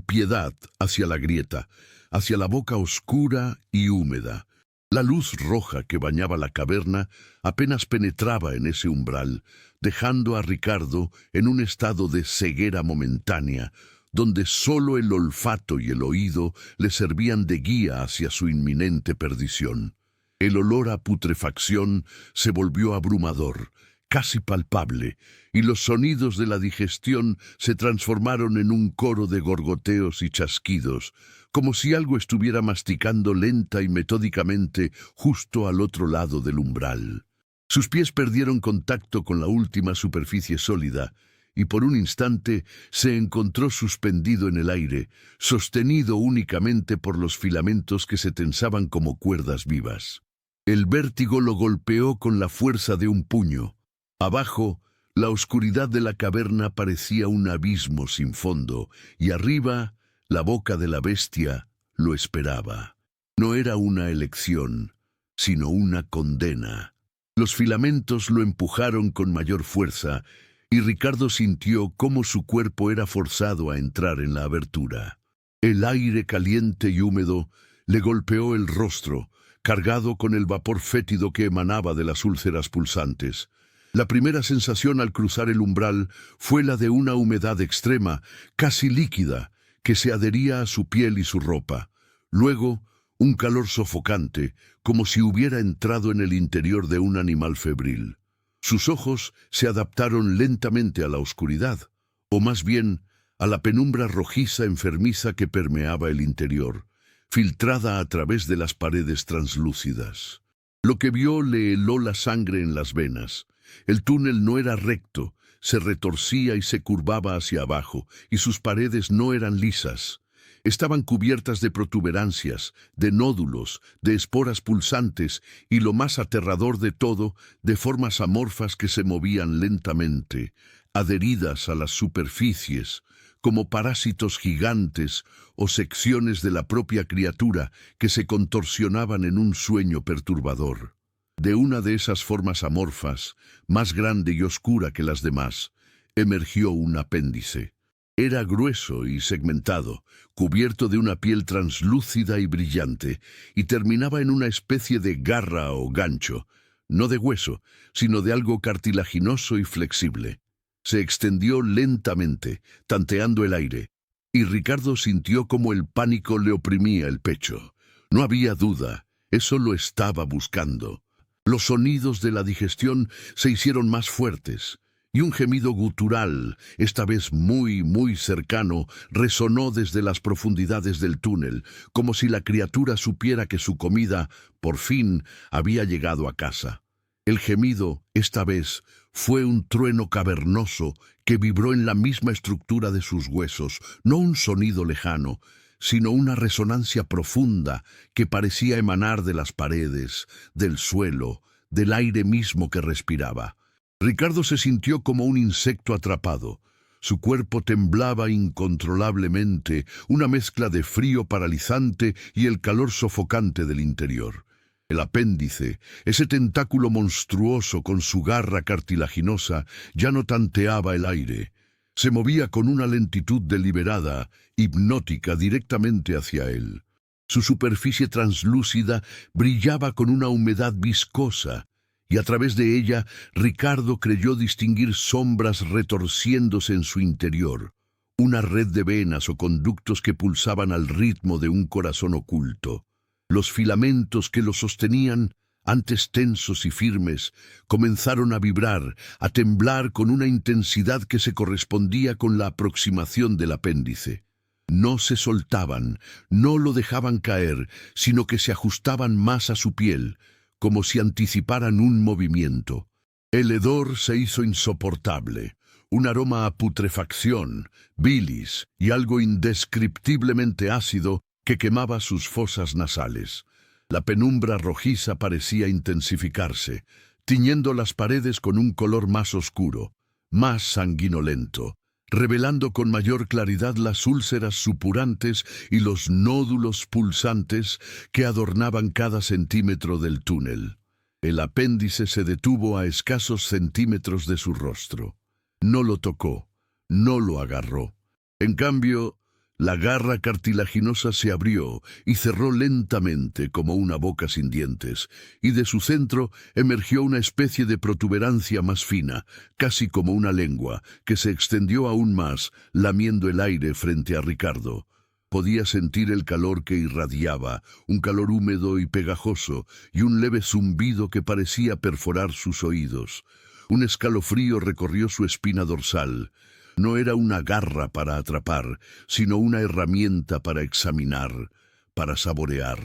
piedad hacia la grieta, hacia la boca oscura y húmeda. La luz roja que bañaba la caverna apenas penetraba en ese umbral, dejando a Ricardo en un estado de ceguera momentánea, donde solo el olfato y el oído le servían de guía hacia su inminente perdición. El olor a putrefacción se volvió abrumador, casi palpable, y los sonidos de la digestión se transformaron en un coro de gorgoteos y chasquidos, como si algo estuviera masticando lenta y metódicamente justo al otro lado del umbral. Sus pies perdieron contacto con la última superficie sólida, y por un instante se encontró suspendido en el aire, sostenido únicamente por los filamentos que se tensaban como cuerdas vivas. El vértigo lo golpeó con la fuerza de un puño. Abajo, la oscuridad de la caverna parecía un abismo sin fondo, y arriba, la boca de la bestia lo esperaba. No era una elección, sino una condena. Los filamentos lo empujaron con mayor fuerza, y Ricardo sintió cómo su cuerpo era forzado a entrar en la abertura. El aire caliente y húmedo le golpeó el rostro, cargado con el vapor fétido que emanaba de las úlceras pulsantes. La primera sensación al cruzar el umbral fue la de una humedad extrema, casi líquida, que se adhería a su piel y su ropa. Luego, un calor sofocante, como si hubiera entrado en el interior de un animal febril. Sus ojos se adaptaron lentamente a la oscuridad, o más bien, a la penumbra rojiza enfermiza que permeaba el interior, filtrada a través de las paredes translúcidas. Lo que vio le heló la sangre en las venas. El túnel no era recto, se retorcía y se curvaba hacia abajo, y sus paredes no eran lisas. Estaban cubiertas de protuberancias, de nódulos, de esporas pulsantes y, lo más aterrador de todo, de formas amorfas que se movían lentamente, adheridas a las superficies, como parásitos gigantes o secciones de la propia criatura que se contorsionaban en un sueño perturbador. De una de esas formas amorfas, más grande y oscura que las demás, emergió un apéndice. Era grueso y segmentado, cubierto de una piel translúcida y brillante, y terminaba en una especie de garra o gancho, no de hueso, sino de algo cartilaginoso y flexible. Se extendió lentamente, tanteando el aire, y Ricardo sintió como el pánico le oprimía el pecho. No había duda, eso lo estaba buscando. Los sonidos de la digestión se hicieron más fuertes, y un gemido gutural, esta vez muy, muy cercano, resonó desde las profundidades del túnel, como si la criatura supiera que su comida, por fin, había llegado a casa. El gemido, esta vez, fue un trueno cavernoso que vibró en la misma estructura de sus huesos, no un sonido lejano, sino una resonancia profunda que parecía emanar de las paredes, del suelo, del aire mismo que respiraba. Ricardo se sintió como un insecto atrapado. Su cuerpo temblaba incontrolablemente, una mezcla de frío paralizante y el calor sofocante del interior. El apéndice, ese tentáculo monstruoso con su garra cartilaginosa, ya no tanteaba el aire. Se movía con una lentitud deliberada, hipnótica, directamente hacia él. Su superficie translúcida brillaba con una humedad viscosa, y a través de ella Ricardo creyó distinguir sombras retorciéndose en su interior, una red de venas o conductos que pulsaban al ritmo de un corazón oculto. Los filamentos que lo sostenían, antes tensos y firmes, comenzaron a vibrar, a temblar con una intensidad que se correspondía con la aproximación del apéndice. No se soltaban, no lo dejaban caer, sino que se ajustaban más a su piel, como si anticiparan un movimiento. El hedor se hizo insoportable, un aroma a putrefacción, bilis y algo indescriptiblemente ácido que quemaba sus fosas nasales. La penumbra rojiza parecía intensificarse, tiñendo las paredes con un color más oscuro, más sanguinolento, revelando con mayor claridad las úlceras supurantes y los nódulos pulsantes que adornaban cada centímetro del túnel. El apéndice se detuvo a escasos centímetros de su rostro. No lo tocó, no lo agarró. En cambio, la garra cartilaginosa se abrió y cerró lentamente como una boca sin dientes, y de su centro emergió una especie de protuberancia más fina, casi como una lengua, que se extendió aún más, lamiendo el aire frente a Ricardo. Podía sentir el calor que irradiaba, un calor húmedo y pegajoso, y un leve zumbido que parecía perforar sus oídos. Un escalofrío recorrió su espina dorsal. No era una garra para atrapar, sino una herramienta para examinar, para saborear.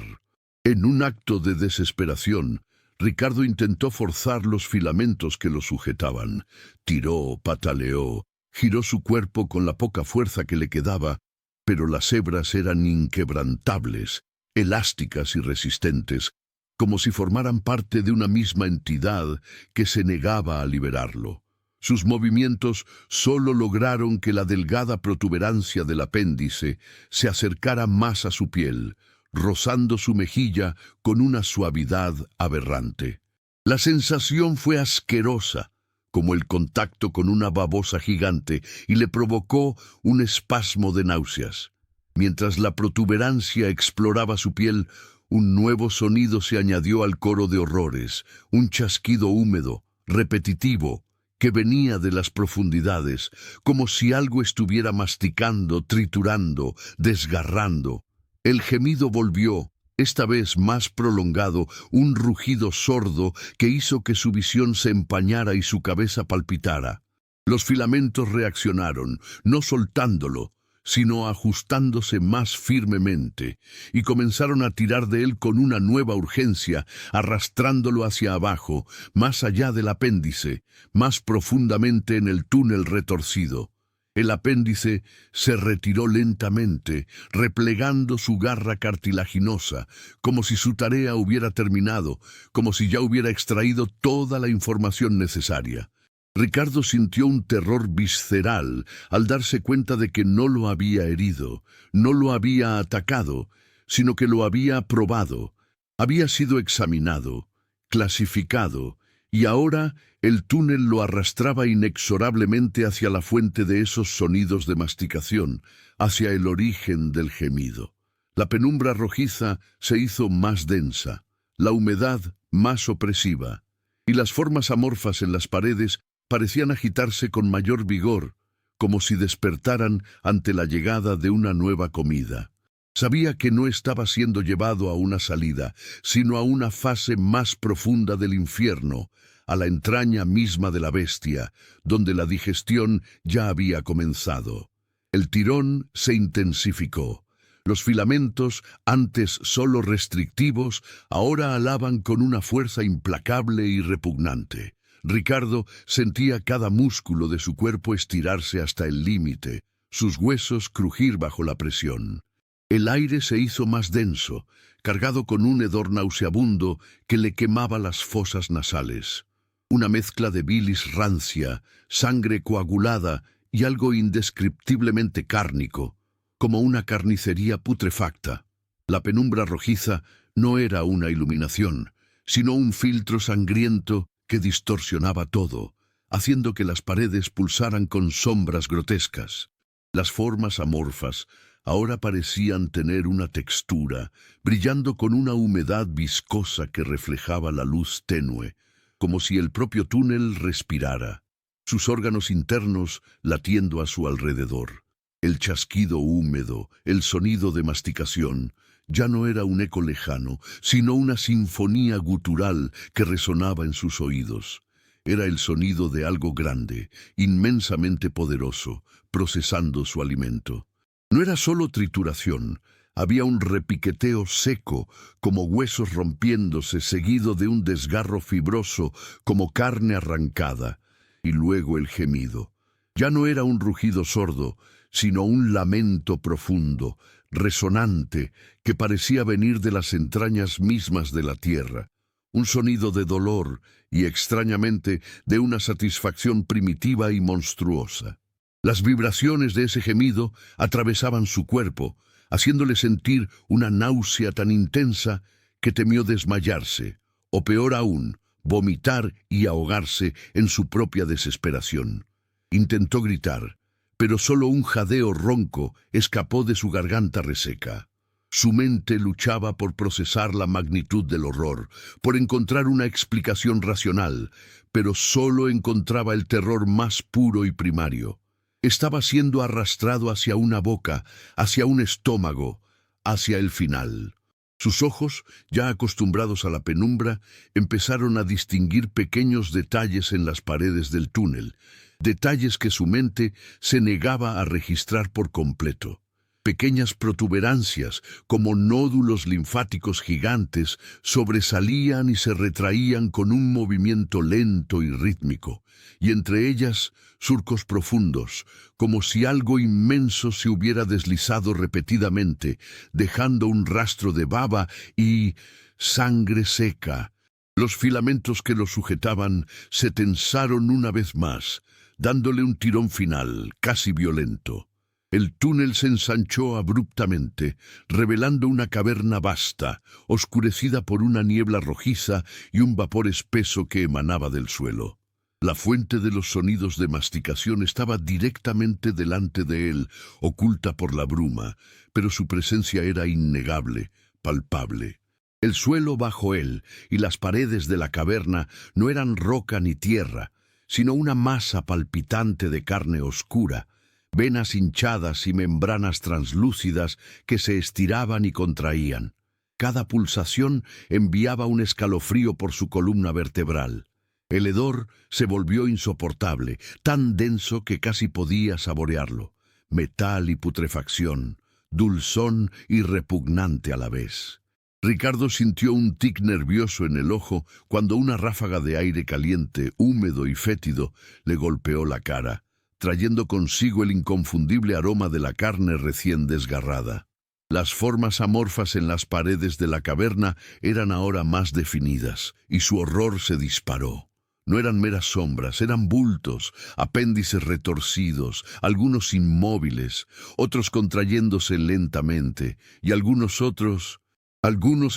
En un acto de desesperación, Ricardo intentó forzar los filamentos que lo sujetaban. Tiró, pataleó, giró su cuerpo con la poca fuerza que le quedaba, pero las hebras eran inquebrantables, elásticas y resistentes, como si formaran parte de una misma entidad que se negaba a liberarlo. Sus movimientos solo lograron que la delgada protuberancia del apéndice se acercara más a su piel, rozando su mejilla con una suavidad aberrante. La sensación fue asquerosa, como el contacto con una babosa gigante, y le provocó un espasmo de náuseas. Mientras la protuberancia exploraba su piel, un nuevo sonido se añadió al coro de horrores, un chasquido húmedo, repetitivo, que venía de las profundidades, como si algo estuviera masticando, triturando, desgarrando. El gemido volvió, esta vez más prolongado, un rugido sordo que hizo que su visión se empañara y su cabeza palpitara. Los filamentos reaccionaron, no soltándolo, sino ajustándose más firmemente, y comenzaron a tirar de él con una nueva urgencia, arrastrándolo hacia abajo, más allá del apéndice, más profundamente en el túnel retorcido. El apéndice se retiró lentamente, replegando su garra cartilaginosa, como si su tarea hubiera terminado, como si ya hubiera extraído toda la información necesaria. Ricardo sintió un terror visceral al darse cuenta de que no lo había herido, no lo había atacado, sino que lo había probado. Había sido examinado, clasificado, y ahora el túnel lo arrastraba inexorablemente hacia la fuente de esos sonidos de masticación, hacia el origen del gemido. La penumbra rojiza se hizo más densa, la humedad más opresiva, y las formas amorfas en las paredes parecían agitarse con mayor vigor, como si despertaran ante la llegada de una nueva comida. Sabía que no estaba siendo llevado a una salida, sino a una fase más profunda del infierno, a la entraña misma de la bestia, donde la digestión ya había comenzado. El tirón se intensificó. Los filamentos, antes solo restrictivos, ahora alaban con una fuerza implacable y repugnante. Ricardo sentía cada músculo de su cuerpo estirarse hasta el límite, sus huesos crujir bajo la presión. El aire se hizo más denso, cargado con un hedor nauseabundo que le quemaba las fosas nasales. Una mezcla de bilis rancia, sangre coagulada y algo indescriptiblemente cárnico, como una carnicería putrefacta. La penumbra rojiza no era una iluminación, sino un filtro sangriento que distorsionaba todo, haciendo que las paredes pulsaran con sombras grotescas. Las formas amorfas ahora parecían tener una textura, brillando con una humedad viscosa que reflejaba la luz tenue, como si el propio túnel respirara, sus órganos internos latiendo a su alrededor. El chasquido húmedo, el sonido de masticación, ya no era un eco lejano, sino una sinfonía gutural que resonaba en sus oídos. Era el sonido de algo grande, inmensamente poderoso, procesando su alimento. No era solo trituración, había un repiqueteo seco, como huesos rompiéndose, seguido de un desgarro fibroso, como carne arrancada, y luego el gemido. Ya no era un rugido sordo, sino un lamento profundo, resonante, que parecía venir de las entrañas mismas de la tierra. Un sonido de dolor y, extrañamente, de una satisfacción primitiva y monstruosa. Las vibraciones de ese gemido atravesaban su cuerpo, haciéndole sentir una náusea tan intensa que temió desmayarse, o peor aún, vomitar y ahogarse en su propia desesperación. Intentó gritar, pero solo un jadeo ronco escapó de su garganta reseca. Su mente luchaba por procesar la magnitud del horror, por encontrar una explicación racional, pero solo encontraba el terror más puro y primario. Estaba siendo arrastrado hacia una boca, hacia un estómago, hacia el final. Sus ojos, ya acostumbrados a la penumbra, empezaron a distinguir pequeños detalles en las paredes del túnel, detalles que su mente se negaba a registrar por completo. Pequeñas protuberancias, como nódulos linfáticos gigantes, sobresalían y se retraían con un movimiento lento y rítmico, y entre ellas surcos profundos, como si algo inmenso se hubiera deslizado repetidamente, dejando un rastro de baba y sangre seca. Los filamentos que lo sujetaban se tensaron una vez más, dándole un tirón final, casi violento. El túnel se ensanchó abruptamente, revelando una caverna vasta, oscurecida por una niebla rojiza y un vapor espeso que emanaba del suelo. La fuente de los sonidos de masticación estaba directamente delante de él, oculta por la bruma, pero su presencia era innegable, palpable. El suelo bajo él y las paredes de la caverna no eran roca ni tierra, sino una masa palpitante de carne oscura, venas hinchadas y membranas translúcidas que se estiraban y contraían. Cada pulsación enviaba un escalofrío por su columna vertebral. El hedor se volvió insoportable, tan denso que casi podía saborearlo. Metal y putrefacción, dulzón y repugnante a la vez. Ricardo sintió un tic nervioso en el ojo cuando una ráfaga de aire caliente, húmedo y fétido le golpeó la cara, trayendo consigo el inconfundible aroma de la carne recién desgarrada. Las formas amorfas en las paredes de la caverna eran ahora más definidas, y su horror se disparó. No eran meras sombras, eran bultos, apéndices retorcidos, algunos inmóviles, otros contrayéndose lentamente, y algunos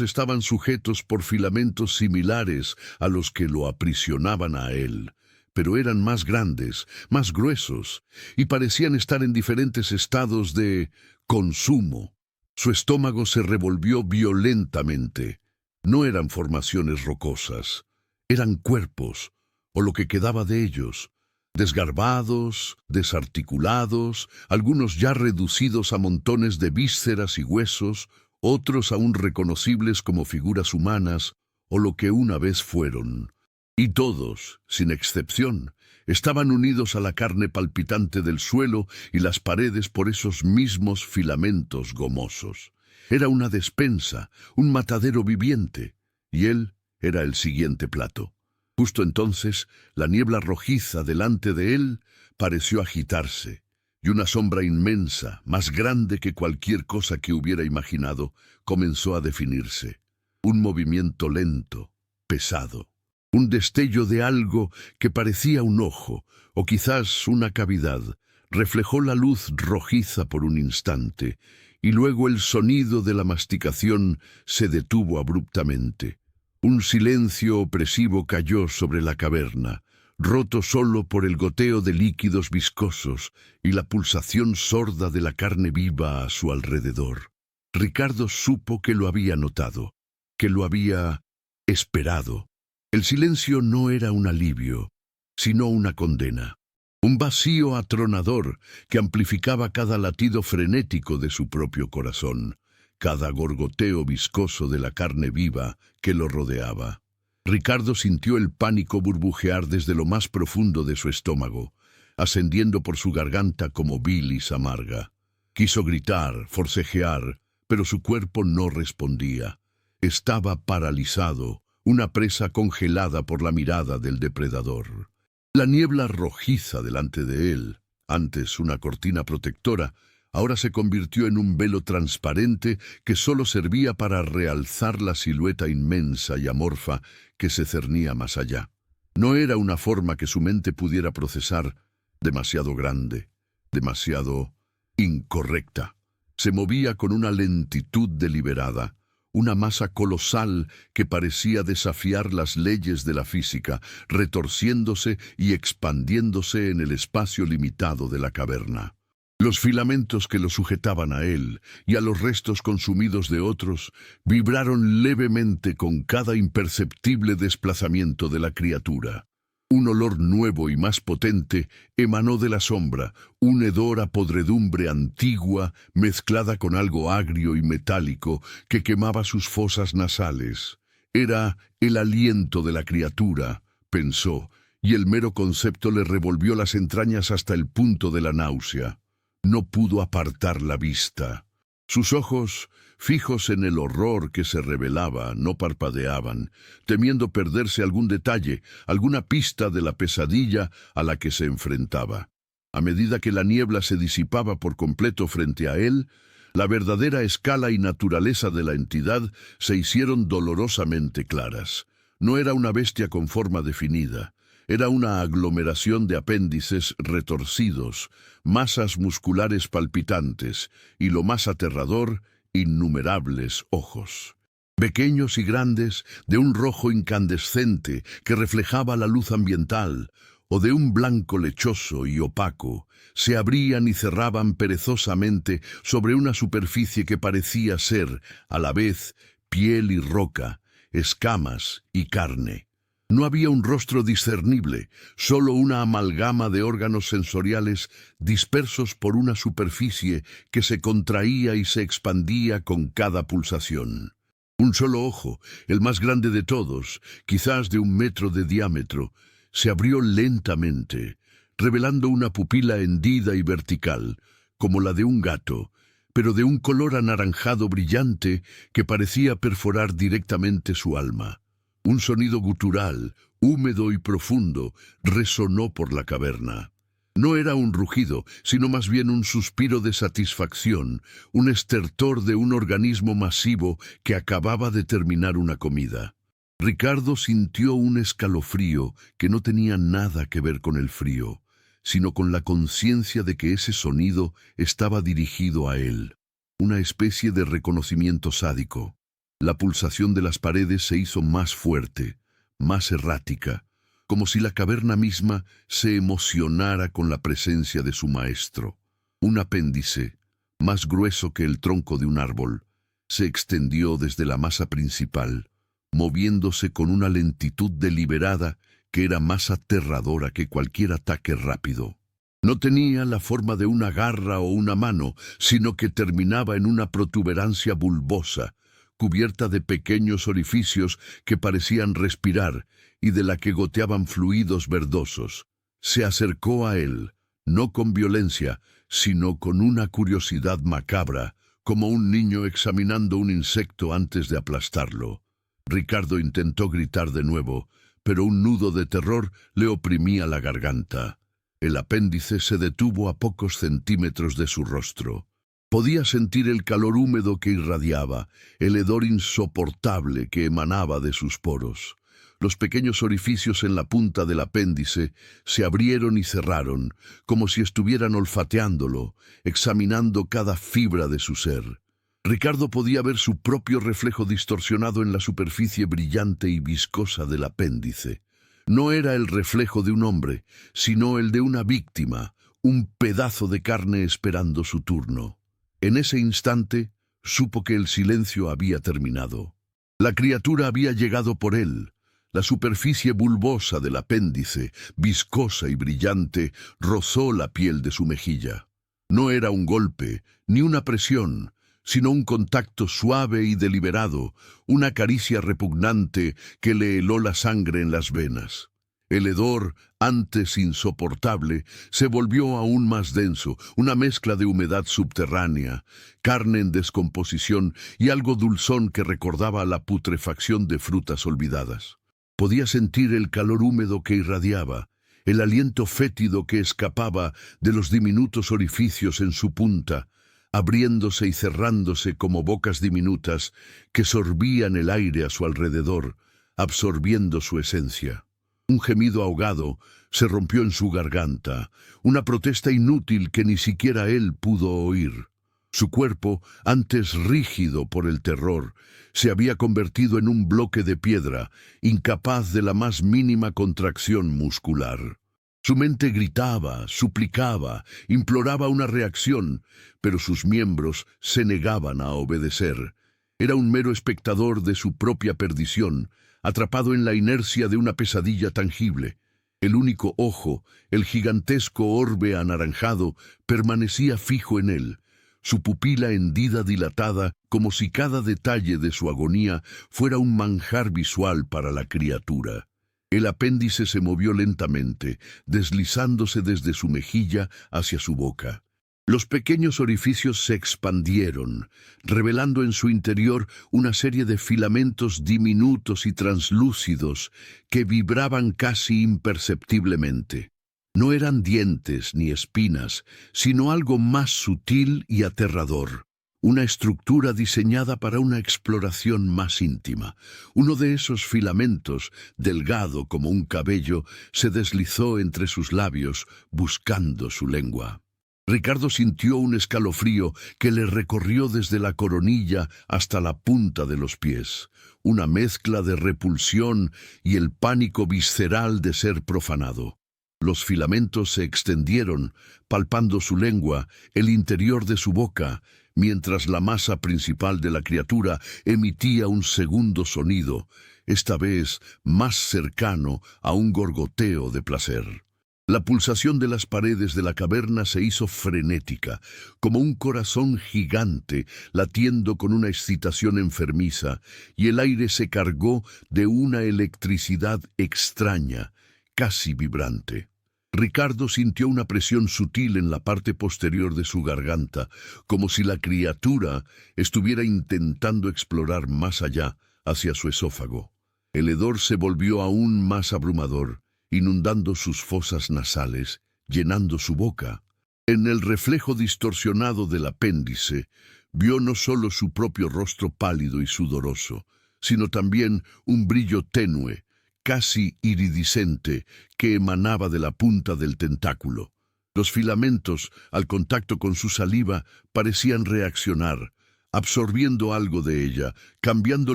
estaban sujetos por filamentos similares a los que lo aprisionaban a él, pero eran más grandes, más gruesos, y parecían estar en diferentes estados de consumo. Su estómago se revolvió violentamente. No eran formaciones rocosas, eran cuerpos, o lo que quedaba de ellos, desgarbados, desarticulados, algunos ya reducidos a montones de vísceras y huesos, otros aún reconocibles como figuras humanas, o lo que una vez fueron. Y todos, sin excepción, estaban unidos a la carne palpitante del suelo y las paredes por esos mismos filamentos gomosos. Era una despensa, un matadero viviente, y él era el siguiente plato. Justo entonces, la niebla rojiza delante de él pareció agitarse, y una sombra inmensa, más grande que cualquier cosa que hubiera imaginado, comenzó a definirse. Un movimiento lento, pesado, un destello de algo que parecía un ojo, o quizás una cavidad, reflejó la luz rojiza por un instante, y luego el sonido de la masticación se detuvo abruptamente. Un silencio opresivo cayó sobre la caverna, roto solo por el goteo de líquidos viscosos y la pulsación sorda de la carne viva a su alrededor. Ricardo supo que lo había notado, que lo había esperado. El silencio no era un alivio, sino una condena. Un vacío atronador que amplificaba cada latido frenético de su propio corazón, cada gorgoteo viscoso de la carne viva que lo rodeaba. Ricardo sintió el pánico burbujear desde lo más profundo de su estómago, ascendiendo por su garganta como bilis amarga. Quiso gritar, forcejear, pero su cuerpo no respondía. Estaba paralizado, una presa congelada por la mirada del depredador. La niebla rojiza delante de él, antes una cortina protectora, ahora se convirtió en un velo transparente que solo servía para realzar la silueta inmensa y amorfa que se cernía más allá. No era una forma que su mente pudiera procesar, demasiado grande, demasiado incorrecta. Se movía con una lentitud deliberada, una masa colosal que parecía desafiar las leyes de la física, retorciéndose y expandiéndose en el espacio limitado de la caverna. Los filamentos que lo sujetaban a él y a los restos consumidos de otros vibraron levemente con cada imperceptible desplazamiento de la criatura. Un olor nuevo y más potente emanó de la sombra, un hedor a podredumbre antigua mezclada con algo agrio y metálico que quemaba sus fosas nasales. Era el aliento de la criatura, pensó, y el mero concepto le revolvió las entrañas hasta el punto de la náusea. No pudo apartar la vista. Sus ojos, fijos en el horror que se revelaba, no parpadeaban, temiendo perderse algún detalle, alguna pista de la pesadilla a la que se enfrentaba. A medida que la niebla se disipaba por completo frente a él, la verdadera escala y naturaleza de la entidad se hicieron dolorosamente claras. No era una bestia con forma definida. Era una aglomeración de apéndices retorcidos, masas musculares palpitantes y, lo más aterrador, innumerables ojos. Pequeños y grandes, de un rojo incandescente que reflejaba la luz ambiental, o de un blanco lechoso y opaco, se abrían y cerraban perezosamente sobre una superficie que parecía ser, a la vez, piel y roca, escamas y carne. No había un rostro discernible, solo una amalgama de órganos sensoriales dispersos por una superficie que se contraía y se expandía con cada pulsación. Un solo ojo, el más grande de todos, quizás de 1 metro de diámetro, se abrió lentamente, revelando una pupila hendida y vertical, como la de un gato, pero de un color anaranjado brillante que parecía perforar directamente su alma. Un sonido gutural, húmedo y profundo, resonó por la caverna. No era un rugido, sino más bien un suspiro de satisfacción, un estertor de un organismo masivo que acababa de terminar una comida. Ricardo sintió un escalofrío que no tenía nada que ver con el frío, sino con la conciencia de que ese sonido estaba dirigido a él, una especie de reconocimiento sádico. La pulsación de las paredes se hizo más fuerte, más errática, como si la caverna misma se emocionara con la presencia de su maestro. Un apéndice, más grueso que el tronco de un árbol, se extendió desde la masa principal, moviéndose con una lentitud deliberada que era más aterradora que cualquier ataque rápido. No tenía la forma de una garra o una mano, sino que terminaba en una protuberancia bulbosa, cubierta de pequeños orificios que parecían respirar y de la que goteaban fluidos verdosos. Se acercó a él, no con violencia, sino con una curiosidad macabra, como un niño examinando un insecto antes de aplastarlo. Ricardo intentó gritar de nuevo, pero un nudo de terror le oprimía la garganta. El apéndice se detuvo a pocos centímetros de su rostro. Podía sentir el calor húmedo que irradiaba, el hedor insoportable que emanaba de sus poros. Los pequeños orificios en la punta del apéndice se abrieron y cerraron, como si estuvieran olfateándolo, examinando cada fibra de su ser. Ricardo podía ver su propio reflejo distorsionado en la superficie brillante y viscosa del apéndice. No era el reflejo de un hombre, sino el de una víctima, un pedazo de carne esperando su turno. En ese instante, supo que el silencio había terminado. La criatura había llegado por él. La superficie bulbosa del apéndice, viscosa y brillante, rozó la piel de su mejilla. No era un golpe, ni una presión, sino un contacto suave y deliberado, una caricia repugnante que le heló la sangre en las venas. El hedor, antes insoportable, se volvió aún más denso, una mezcla de humedad subterránea, carne en descomposición y algo dulzón que recordaba la putrefacción de frutas olvidadas. Podía sentir el calor húmedo que irradiaba, el aliento fétido que escapaba de los diminutos orificios en su punta, abriéndose y cerrándose como bocas diminutas que sorbían el aire a su alrededor, absorbiendo su esencia. Un gemido ahogado se rompió en su garganta, una protesta inútil que ni siquiera él pudo oír. Su cuerpo, antes rígido por el terror, se había convertido en un bloque de piedra, incapaz de la más mínima contracción muscular. Su mente gritaba, suplicaba, imploraba una reacción, pero sus miembros se negaban a obedecer. Era un mero espectador de su propia perdición, atrapado en la inercia de una pesadilla tangible. El único ojo, el gigantesco orbe anaranjado, permanecía fijo en él, su pupila hendida dilatada, como si cada detalle de su agonía fuera un manjar visual para la criatura. El apéndice se movió lentamente, deslizándose desde su mejilla hacia su boca. Los pequeños orificios se expandieron, revelando en su interior una serie de filamentos diminutos y translúcidos que vibraban casi imperceptiblemente. No eran dientes ni espinas, sino algo más sutil y aterrador. Una estructura diseñada para una exploración más íntima. Uno de esos filamentos, delgado como un cabello, se deslizó entre sus labios, buscando su lengua. Ricardo sintió un escalofrío que le recorrió desde la coronilla hasta la punta de los pies, una mezcla de repulsión y el pánico visceral de ser profanado. Los filamentos se extendieron, palpando su lengua, el interior de su boca, mientras la masa principal de la criatura emitía un segundo sonido, esta vez más cercano a un gorgoteo de placer. La pulsación de las paredes de la caverna se hizo frenética, como un corazón gigante latiendo con una excitación enfermiza, y el aire se cargó de una electricidad extraña, casi vibrante. Ricardo sintió una presión sutil en la parte posterior de su garganta, como si la criatura estuviera intentando explorar más allá, hacia su esófago. El hedor se volvió aún más abrumador, inundando sus fosas nasales, llenando su boca. En el reflejo distorsionado del apéndice, vio no solo su propio rostro pálido y sudoroso, sino también un brillo tenue, casi iridiscente, que emanaba de la punta del tentáculo. Los filamentos, al contacto con su saliva, parecían reaccionar, absorbiendo algo de ella, cambiando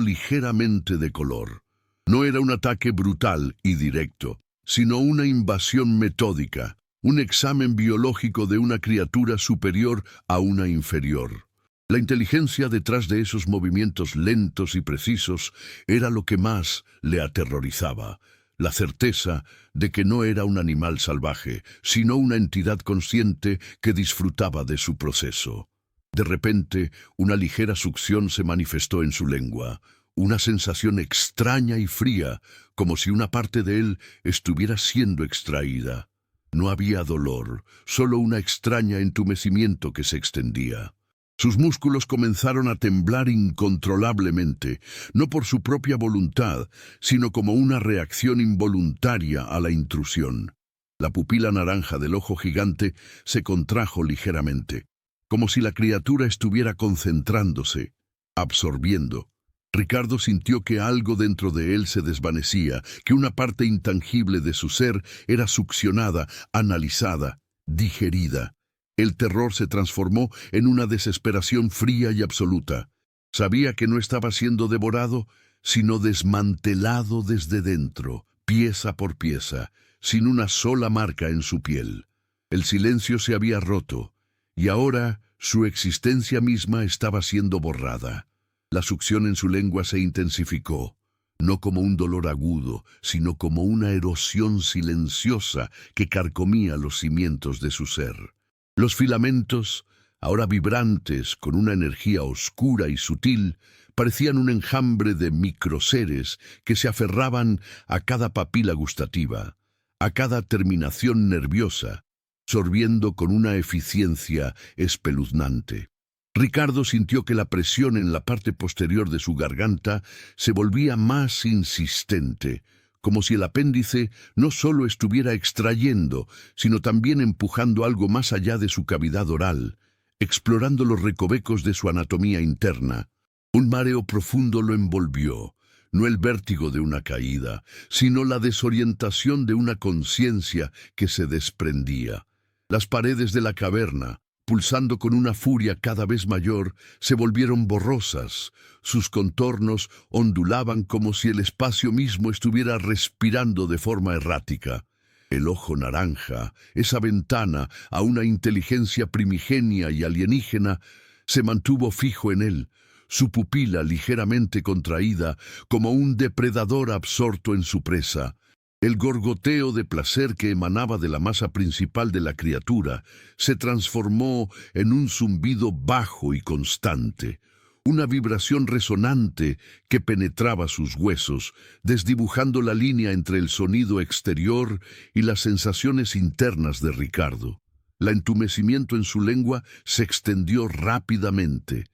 ligeramente de color. No era un ataque brutal y directo, sino una invasión metódica, un examen biológico de una criatura superior a una inferior. La inteligencia detrás de esos movimientos lentos y precisos era lo que más le aterrorizaba, la certeza de que no era un animal salvaje, sino una entidad consciente que disfrutaba de su proceso. De repente, una ligera succión se manifestó en su lengua, una sensación extraña y fría, como si una parte de él estuviera siendo extraída. No había dolor, solo un extraño entumecimiento que se extendía. Sus músculos comenzaron a temblar incontrolablemente, no por su propia voluntad, sino como una reacción involuntaria a la intrusión. La pupila naranja del ojo gigante se contrajo ligeramente, como si la criatura estuviera concentrándose, absorbiendo. Ricardo sintió que algo dentro de él se desvanecía, que una parte intangible de su ser era succionada, analizada, digerida. El terror se transformó en una desesperación fría y absoluta. Sabía que no estaba siendo devorado, sino desmantelado desde dentro, pieza por pieza, sin una sola marca en su piel. El silencio se había roto, y ahora su existencia misma estaba siendo borrada. La succión en su lengua se intensificó, no como un dolor agudo, sino como una erosión silenciosa que carcomía los cimientos de su ser. Los filamentos, ahora vibrantes con una energía oscura y sutil, parecían un enjambre de microseres que se aferraban a cada papila gustativa, a cada terminación nerviosa, sorbiendo con una eficiencia espeluznante. Ricardo sintió que la presión en la parte posterior de su garganta se volvía más insistente, como si el apéndice no solo estuviera extrayendo, sino también empujando algo más allá de su cavidad oral, explorando los recovecos de su anatomía interna. Un mareo profundo lo envolvió, no el vértigo de una caída, sino la desorientación de una conciencia que se desprendía. Las paredes de la caverna, pulsando con una furia cada vez mayor, se volvieron borrosas. Sus contornos ondulaban como si el espacio mismo estuviera respirando de forma errática. El ojo naranja, esa ventana a una inteligencia primigenia y alienígena, se mantuvo fijo en él, su pupila ligeramente contraída, como un depredador absorto en su presa. El gorgoteo de placer que emanaba de la masa principal de la criatura se transformó en un zumbido bajo y constante, una vibración resonante que penetraba sus huesos, desdibujando la línea entre el sonido exterior y las sensaciones internas de Ricardo. El entumecimiento en su lengua se extendió rápidamente,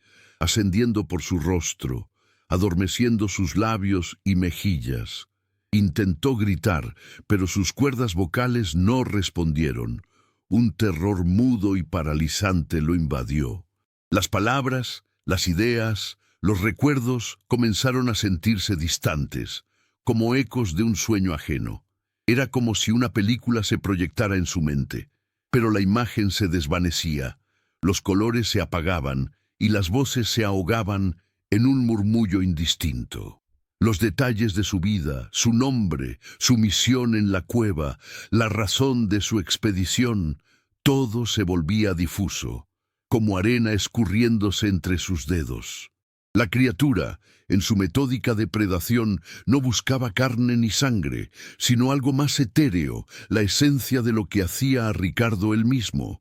ascendiendo por su rostro, adormeciendo sus labios y mejillas. Intentó gritar, pero sus cuerdas vocales no respondieron. Un terror mudo y paralizante lo invadió. Las palabras, las ideas, los recuerdos comenzaron a sentirse distantes, como ecos de un sueño ajeno. Era como si una película se proyectara en su mente, pero la imagen se desvanecía, los colores se apagaban y las voces se ahogaban en un murmullo indistinto. Los detalles de su vida, su nombre, su misión en la cueva, la razón de su expedición, todo se volvía difuso, como arena escurriéndose entre sus dedos. La criatura, en su metódica depredación, no buscaba carne ni sangre, sino algo más etéreo, la esencia de lo que hacía a Ricardo él mismo.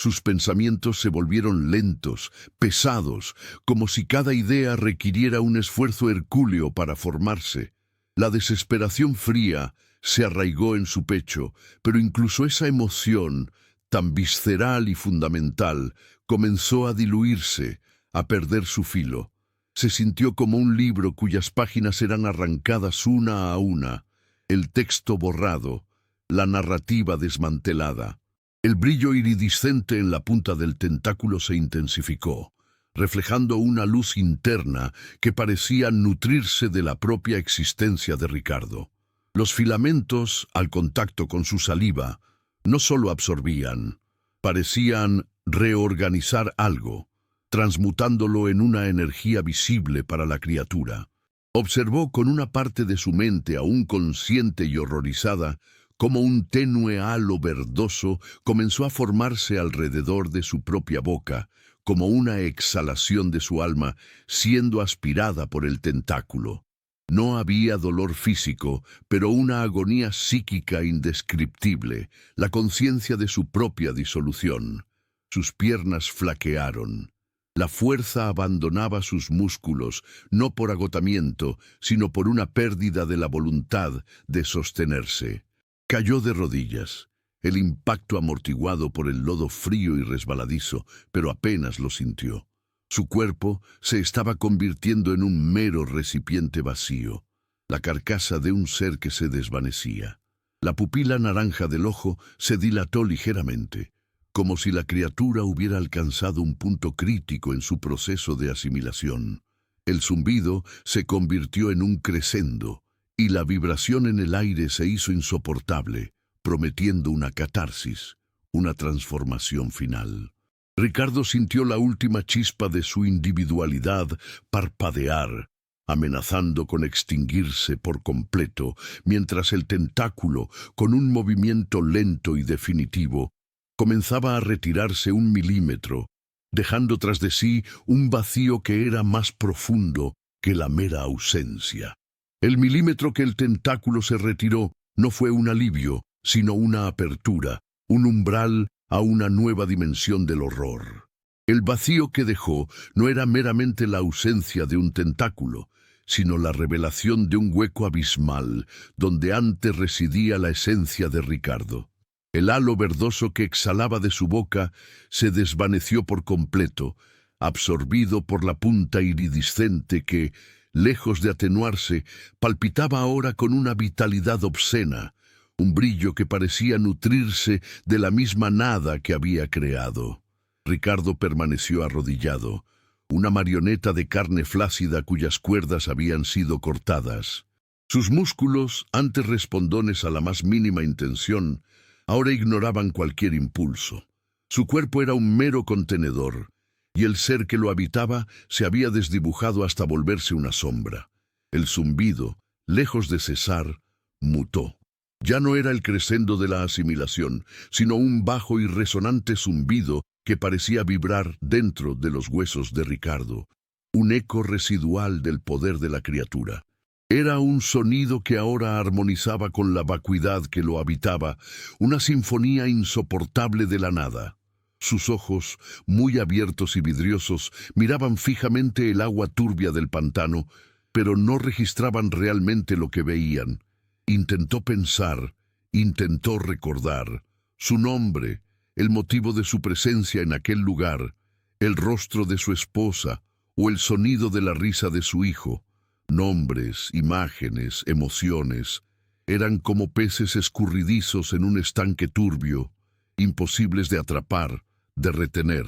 Sus pensamientos se volvieron lentos, pesados, como si cada idea requiriera un esfuerzo hercúleo para formarse. La desesperación fría se arraigó en su pecho, pero incluso esa emoción, tan visceral y fundamental, comenzó a diluirse, a perder su filo. Se sintió como un libro cuyas páginas eran arrancadas una a una, el texto borrado, la narrativa desmantelada. El brillo iridiscente en la punta del tentáculo se intensificó. reflejando una luz interna que parecía nutrirse de la propia existencia de Ricardo. Los filamentos, al contacto con su saliva, no solo absorbían, parecían reorganizar algo, transmutándolo en una energía visible para la criatura. Observó con una parte de su mente aún consciente y horrorizada cómo un tenue halo verdoso comenzó a formarse alrededor de su propia boca, como una exhalación de su alma siendo aspirada por el tentáculo. No había dolor físico, pero una agonía psíquica indescriptible, la conciencia de su propia disolución. Sus piernas flaquearon. La fuerza abandonaba sus músculos, no por agotamiento, sino por una pérdida de la voluntad de sostenerse. Cayó de rodillas, el impacto amortiguado por el lodo frío y resbaladizo, pero apenas lo sintió. Su cuerpo se estaba convirtiendo en un mero recipiente vacío, la carcasa de un ser que se desvanecía. La pupila naranja del ojo se dilató ligeramente, como si la criatura hubiera alcanzado un punto crítico en su proceso de asimilación. El zumbido se convirtió en un crescendo, y la vibración en el aire se hizo insoportable, prometiendo una catarsis, una transformación final. Ricardo sintió la última chispa de su individualidad parpadear, amenazando con extinguirse por completo, mientras el tentáculo, con un movimiento lento y definitivo, comenzaba a retirarse 1 milímetro, dejando tras de sí un vacío que era más profundo que la mera ausencia. El milímetro que el tentáculo se retiró no fue un alivio, sino una apertura, un umbral a una nueva dimensión del horror. El vacío que dejó no era meramente la ausencia de un tentáculo, sino la revelación de un hueco abismal donde antes residía la esencia de Ricardo. El halo verdoso que exhalaba de su boca se desvaneció por completo, absorbido por la punta iridiscente que, lejos de atenuarse, palpitaba ahora con una vitalidad obscena, un brillo que parecía nutrirse de la misma nada que había creado. Ricardo permaneció arrodillado, una marioneta de carne flácida cuyas cuerdas habían sido cortadas. Sus músculos, antes respondones a la más mínima intención, ahora ignoraban cualquier impulso. Su cuerpo era un mero contenedor, y el ser que lo habitaba se había desdibujado hasta volverse una sombra. El zumbido, lejos de cesar, mutó. Ya no era el crescendo de la asimilación, sino un bajo y resonante zumbido que parecía vibrar dentro de los huesos de Ricardo, un eco residual del poder de la criatura. Era un sonido que ahora armonizaba con la vacuidad que lo habitaba, una sinfonía insoportable de la nada. Sus ojos, muy abiertos y vidriosos, miraban fijamente el agua turbia del pantano, pero no registraban realmente lo que veían. Intentó pensar, intentó recordar su nombre, el motivo de su presencia en aquel lugar, el rostro de su esposa o el sonido de la risa de su hijo. Nombres, imágenes, emociones, eran como peces escurridizos en un estanque turbio, imposibles de atrapar, de retener.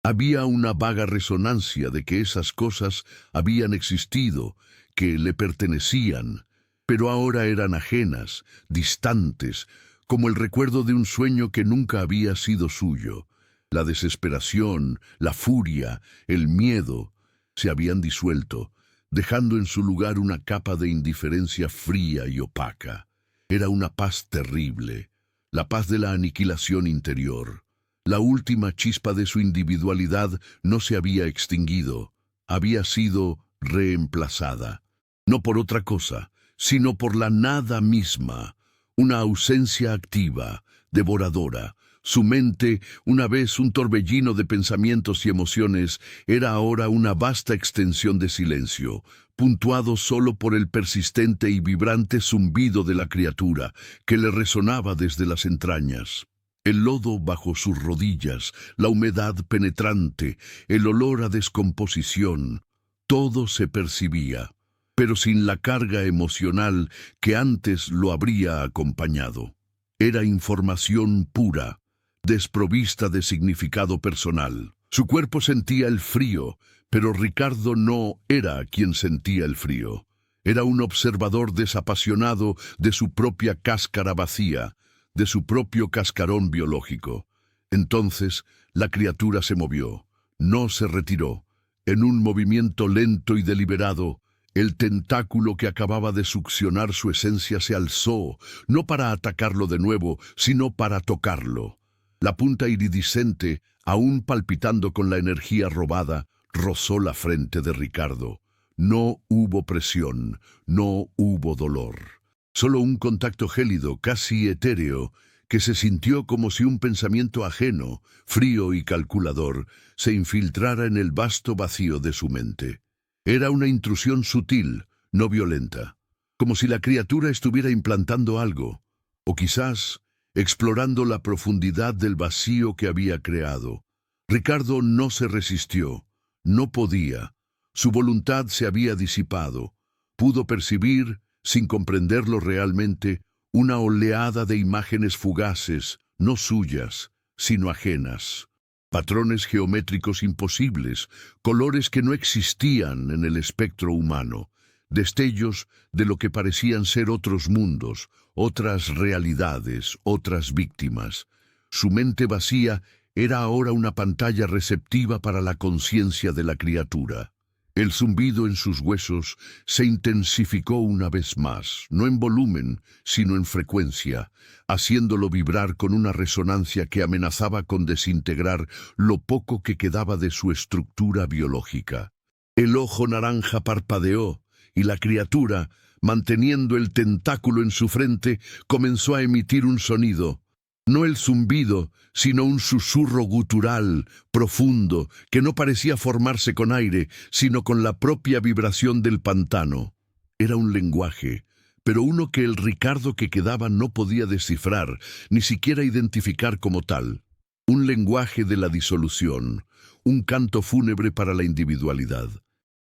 Había una vaga resonancia de que esas cosas habían existido, que le pertenecían, pero ahora eran ajenas, distantes, como el recuerdo de un sueño que nunca había sido suyo. La desesperación, la furia, el miedo se habían disuelto, dejando en su lugar una capa de indiferencia fría y opaca. Era una paz terrible, la paz de la aniquilación interior. La última chispa de su individualidad no se había extinguido, había sido reemplazada, no por otra cosa, sino por la nada misma, una ausencia activa, devoradora. Su mente, una vez un torbellino de pensamientos y emociones, era ahora una vasta extensión de silencio, puntuado solo por el persistente y vibrante zumbido de la criatura, que le resonaba desde las entrañas. El lodo bajo sus rodillas, la humedad penetrante, el olor a descomposición, todo se percibía, pero sin la carga emocional que antes lo habría acompañado. Era información pura, desprovista de significado personal. Su cuerpo sentía el frío, pero Ricardo no era quien sentía el frío. Era un observador desapasionado de su propia cáscara vacía, de su propio cascarón biológico. Entonces la criatura se movió, no se retiró. En un movimiento lento y deliberado, el tentáculo que acababa de succionar su esencia se alzó, no para atacarlo de nuevo, sino para tocarlo. La punta iridiscente, aún palpitando con la energía robada, rozó la frente de Ricardo. No hubo presión, no hubo dolor. Solo un contacto gélido, casi etéreo, que se sintió como si un pensamiento ajeno, frío y calculador, se infiltrara en el vasto vacío de su mente. Era una intrusión sutil, no violenta, como si la criatura estuviera implantando algo, o quizás explorando la profundidad del vacío que había creado. Ricardo no se resistió, no podía. Su voluntad se había disipado. Pudo percibir, sin comprenderlo realmente, una oleada de imágenes fugaces, no suyas, sino ajenas. Patrones geométricos imposibles, colores que no existían en el espectro humano, destellos de lo que parecían ser otros mundos, otras realidades, otras víctimas. Su mente vacía era ahora una pantalla receptiva para la conciencia de la criatura. El zumbido en sus huesos se intensificó una vez más, no en volumen, sino en frecuencia, haciéndolo vibrar con una resonancia que amenazaba con desintegrar lo poco que quedaba de su estructura biológica. El ojo naranja parpadeó, y la criatura, manteniendo el tentáculo en su frente, comenzó a emitir un sonido. No el zumbido, sino un susurro gutural, profundo, que no parecía formarse con aire, sino con la propia vibración del pantano. Era un lenguaje, pero uno que el Ricardo que quedaba no podía descifrar, ni siquiera identificar como tal. Un lenguaje de la disolución, un canto fúnebre para la individualidad.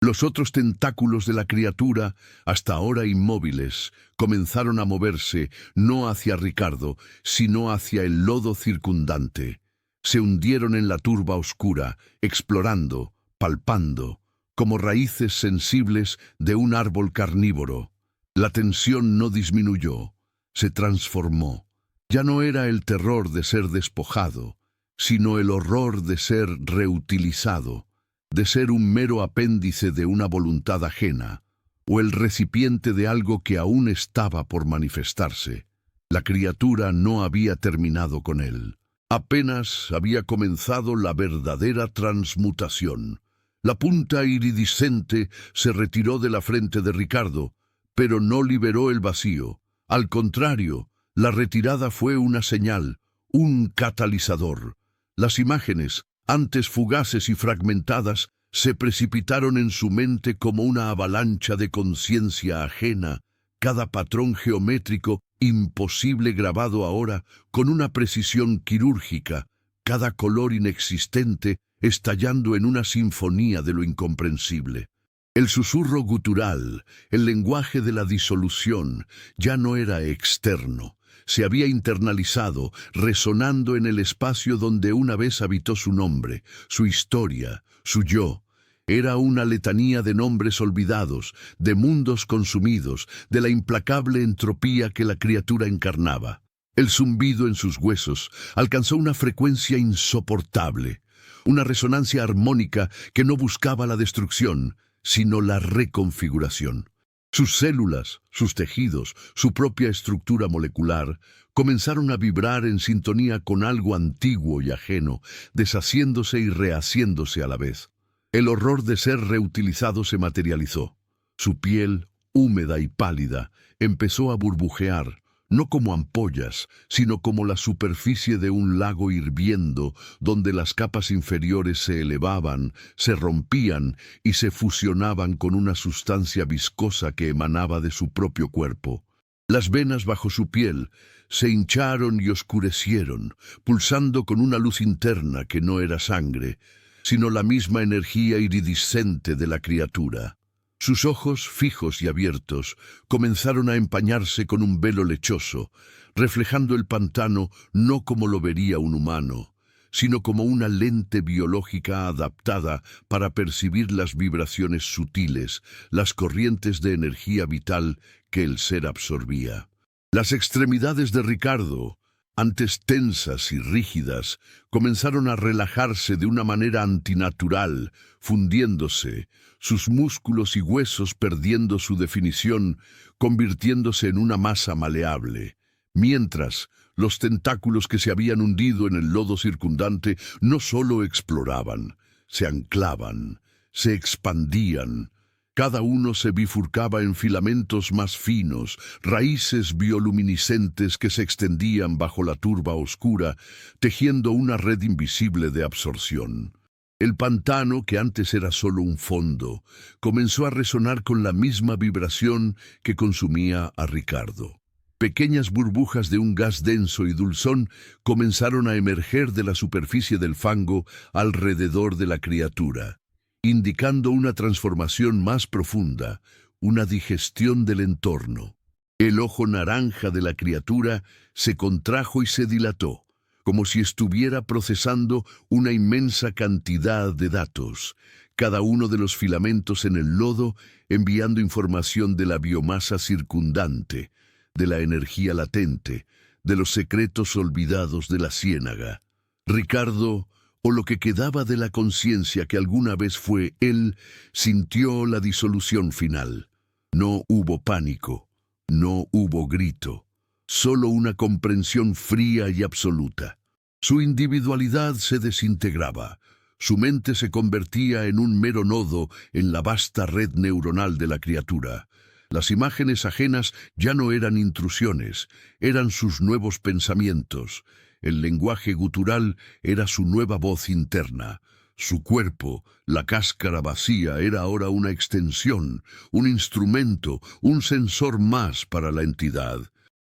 Los otros tentáculos de la criatura, hasta ahora inmóviles, comenzaron a moverse, no hacia Ricardo, sino hacia el lodo circundante. Se hundieron en la turba oscura, explorando, palpando, como raíces sensibles de un árbol carnívoro. La tensión no disminuyó, se transformó. Ya no era el terror de ser despojado, sino el horror de ser reutilizado, de ser un mero apéndice de una voluntad ajena, o el recipiente de algo que aún estaba por manifestarse. La criatura no había terminado con él. Apenas había comenzado la verdadera transmutación. La punta iridiscente se retiró de la frente de Ricardo, pero no liberó el vacío. Al contrario, la retirada fue una señal, un catalizador. Las imágenes, antes fugaces y fragmentadas, se precipitaron en su mente como una avalancha de conciencia ajena, cada patrón geométrico imposible grabado ahora con una precisión quirúrgica, cada color inexistente estallando en una sinfonía de lo incomprensible. El susurro gutural, el lenguaje de la disolución, ya no era externo. Se había internalizado, resonando en el espacio donde una vez habitó su nombre, su historia, su yo. Era una letanía de nombres olvidados, de mundos consumidos, de la implacable entropía que la criatura encarnaba. El zumbido en sus huesos alcanzó una frecuencia insoportable, una resonancia armónica que no buscaba la destrucción, sino la reconfiguración. Sus células, sus tejidos, su propia estructura molecular, comenzaron a vibrar en sintonía con algo antiguo y ajeno, deshaciéndose y rehaciéndose a la vez. El horror de ser reutilizado se materializó. Su piel, húmeda y pálida, empezó a burbujear, no como ampollas, sino como la superficie de un lago hirviendo, donde las capas inferiores se elevaban, se rompían y se fusionaban con una sustancia viscosa que emanaba de su propio cuerpo. Las venas bajo su piel se hincharon y oscurecieron, pulsando con una luz interna que no era sangre, sino la misma energía iridiscente de la criatura. Sus ojos, fijos y abiertos, comenzaron a empañarse con un velo lechoso, reflejando el pantano no como lo vería un humano, sino como una lente biológica adaptada para percibir las vibraciones sutiles, las corrientes de energía vital que el ser absorbía. Las extremidades de Ricardo, antes tensas y rígidas, comenzaron a relajarse de una manera antinatural, fundiéndose, sus músculos y huesos perdiendo su definición, convirtiéndose en una masa maleable, mientras los tentáculos que se habían hundido en el lodo circundante no solo exploraban, se anclaban, se expandían. Cada uno se bifurcaba en filamentos más finos, raíces bioluminiscentes que se extendían bajo la turba oscura, tejiendo una red invisible de absorción. El pantano, que antes era solo un fondo, comenzó a resonar con la misma vibración que consumía a Ricardo. Pequeñas burbujas de un gas denso y dulzón comenzaron a emerger de la superficie del fango alrededor de la criatura, indicando una transformación más profunda, una digestión del entorno. El ojo naranja de la criatura se contrajo y se dilató, como si estuviera procesando una inmensa cantidad de datos, cada uno de los filamentos en el lodo enviando información de la biomasa circundante, de la energía latente, de los secretos olvidados de la ciénaga. Ricardo, o lo que quedaba de la conciencia que alguna vez fue él, sintió la disolución final. No hubo pánico, no hubo grito, solo una comprensión fría y absoluta. Su individualidad se desintegraba, su mente se convertía en un mero nodo en la vasta red neuronal de la criatura. Las imágenes ajenas ya no eran intrusiones, eran sus nuevos pensamientos. El lenguaje gutural era su nueva voz interna. Su cuerpo, la cáscara vacía, era ahora una extensión, un instrumento, un sensor más para la entidad.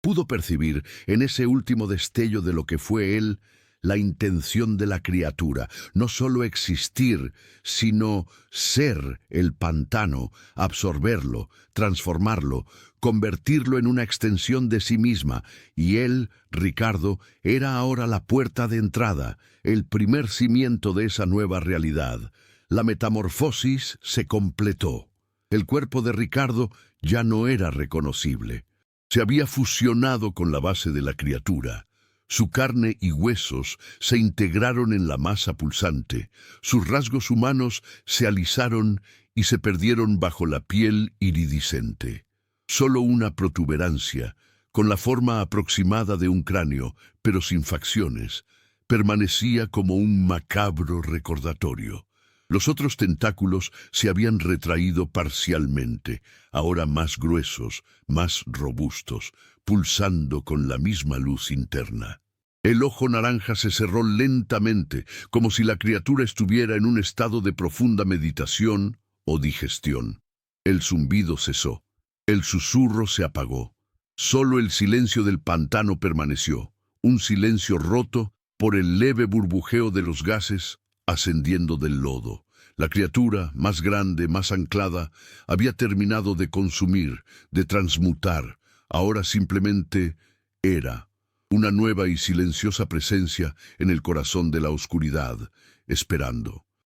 Pudo percibir, en ese último destello de lo que fue él, la intención de la criatura, no solo existir, sino ser el pantano, absorberlo, transformarlo, convertirlo en una extensión de sí misma, y él, Ricardo, era ahora la puerta de entrada, el primer cimiento de esa nueva realidad. La metamorfosis se completó. El cuerpo de Ricardo ya no era reconocible. Se había fusionado con la base de la criatura. Su carne y huesos se integraron en la masa pulsante, sus rasgos humanos se alisaron y se perdieron bajo la piel iridiscente. Solo una protuberancia, con la forma aproximada de un cráneo, pero sin facciones, permanecía como un macabro recordatorio. Los otros tentáculos se habían retraído parcialmente, ahora más gruesos, más robustos, pulsando con la misma luz interna. El ojo naranja se cerró lentamente, como si la criatura estuviera en un estado de profunda meditación o digestión. El zumbido cesó. El susurro se apagó. Solo el silencio del pantano permaneció, un silencio roto por el leve burbujeo de los gases ascendiendo del lodo. La criatura, más grande, más anclada, había terminado de consumir, de transmutar. Ahora simplemente era una nueva y silenciosa presencia en el corazón de la oscuridad, esperando.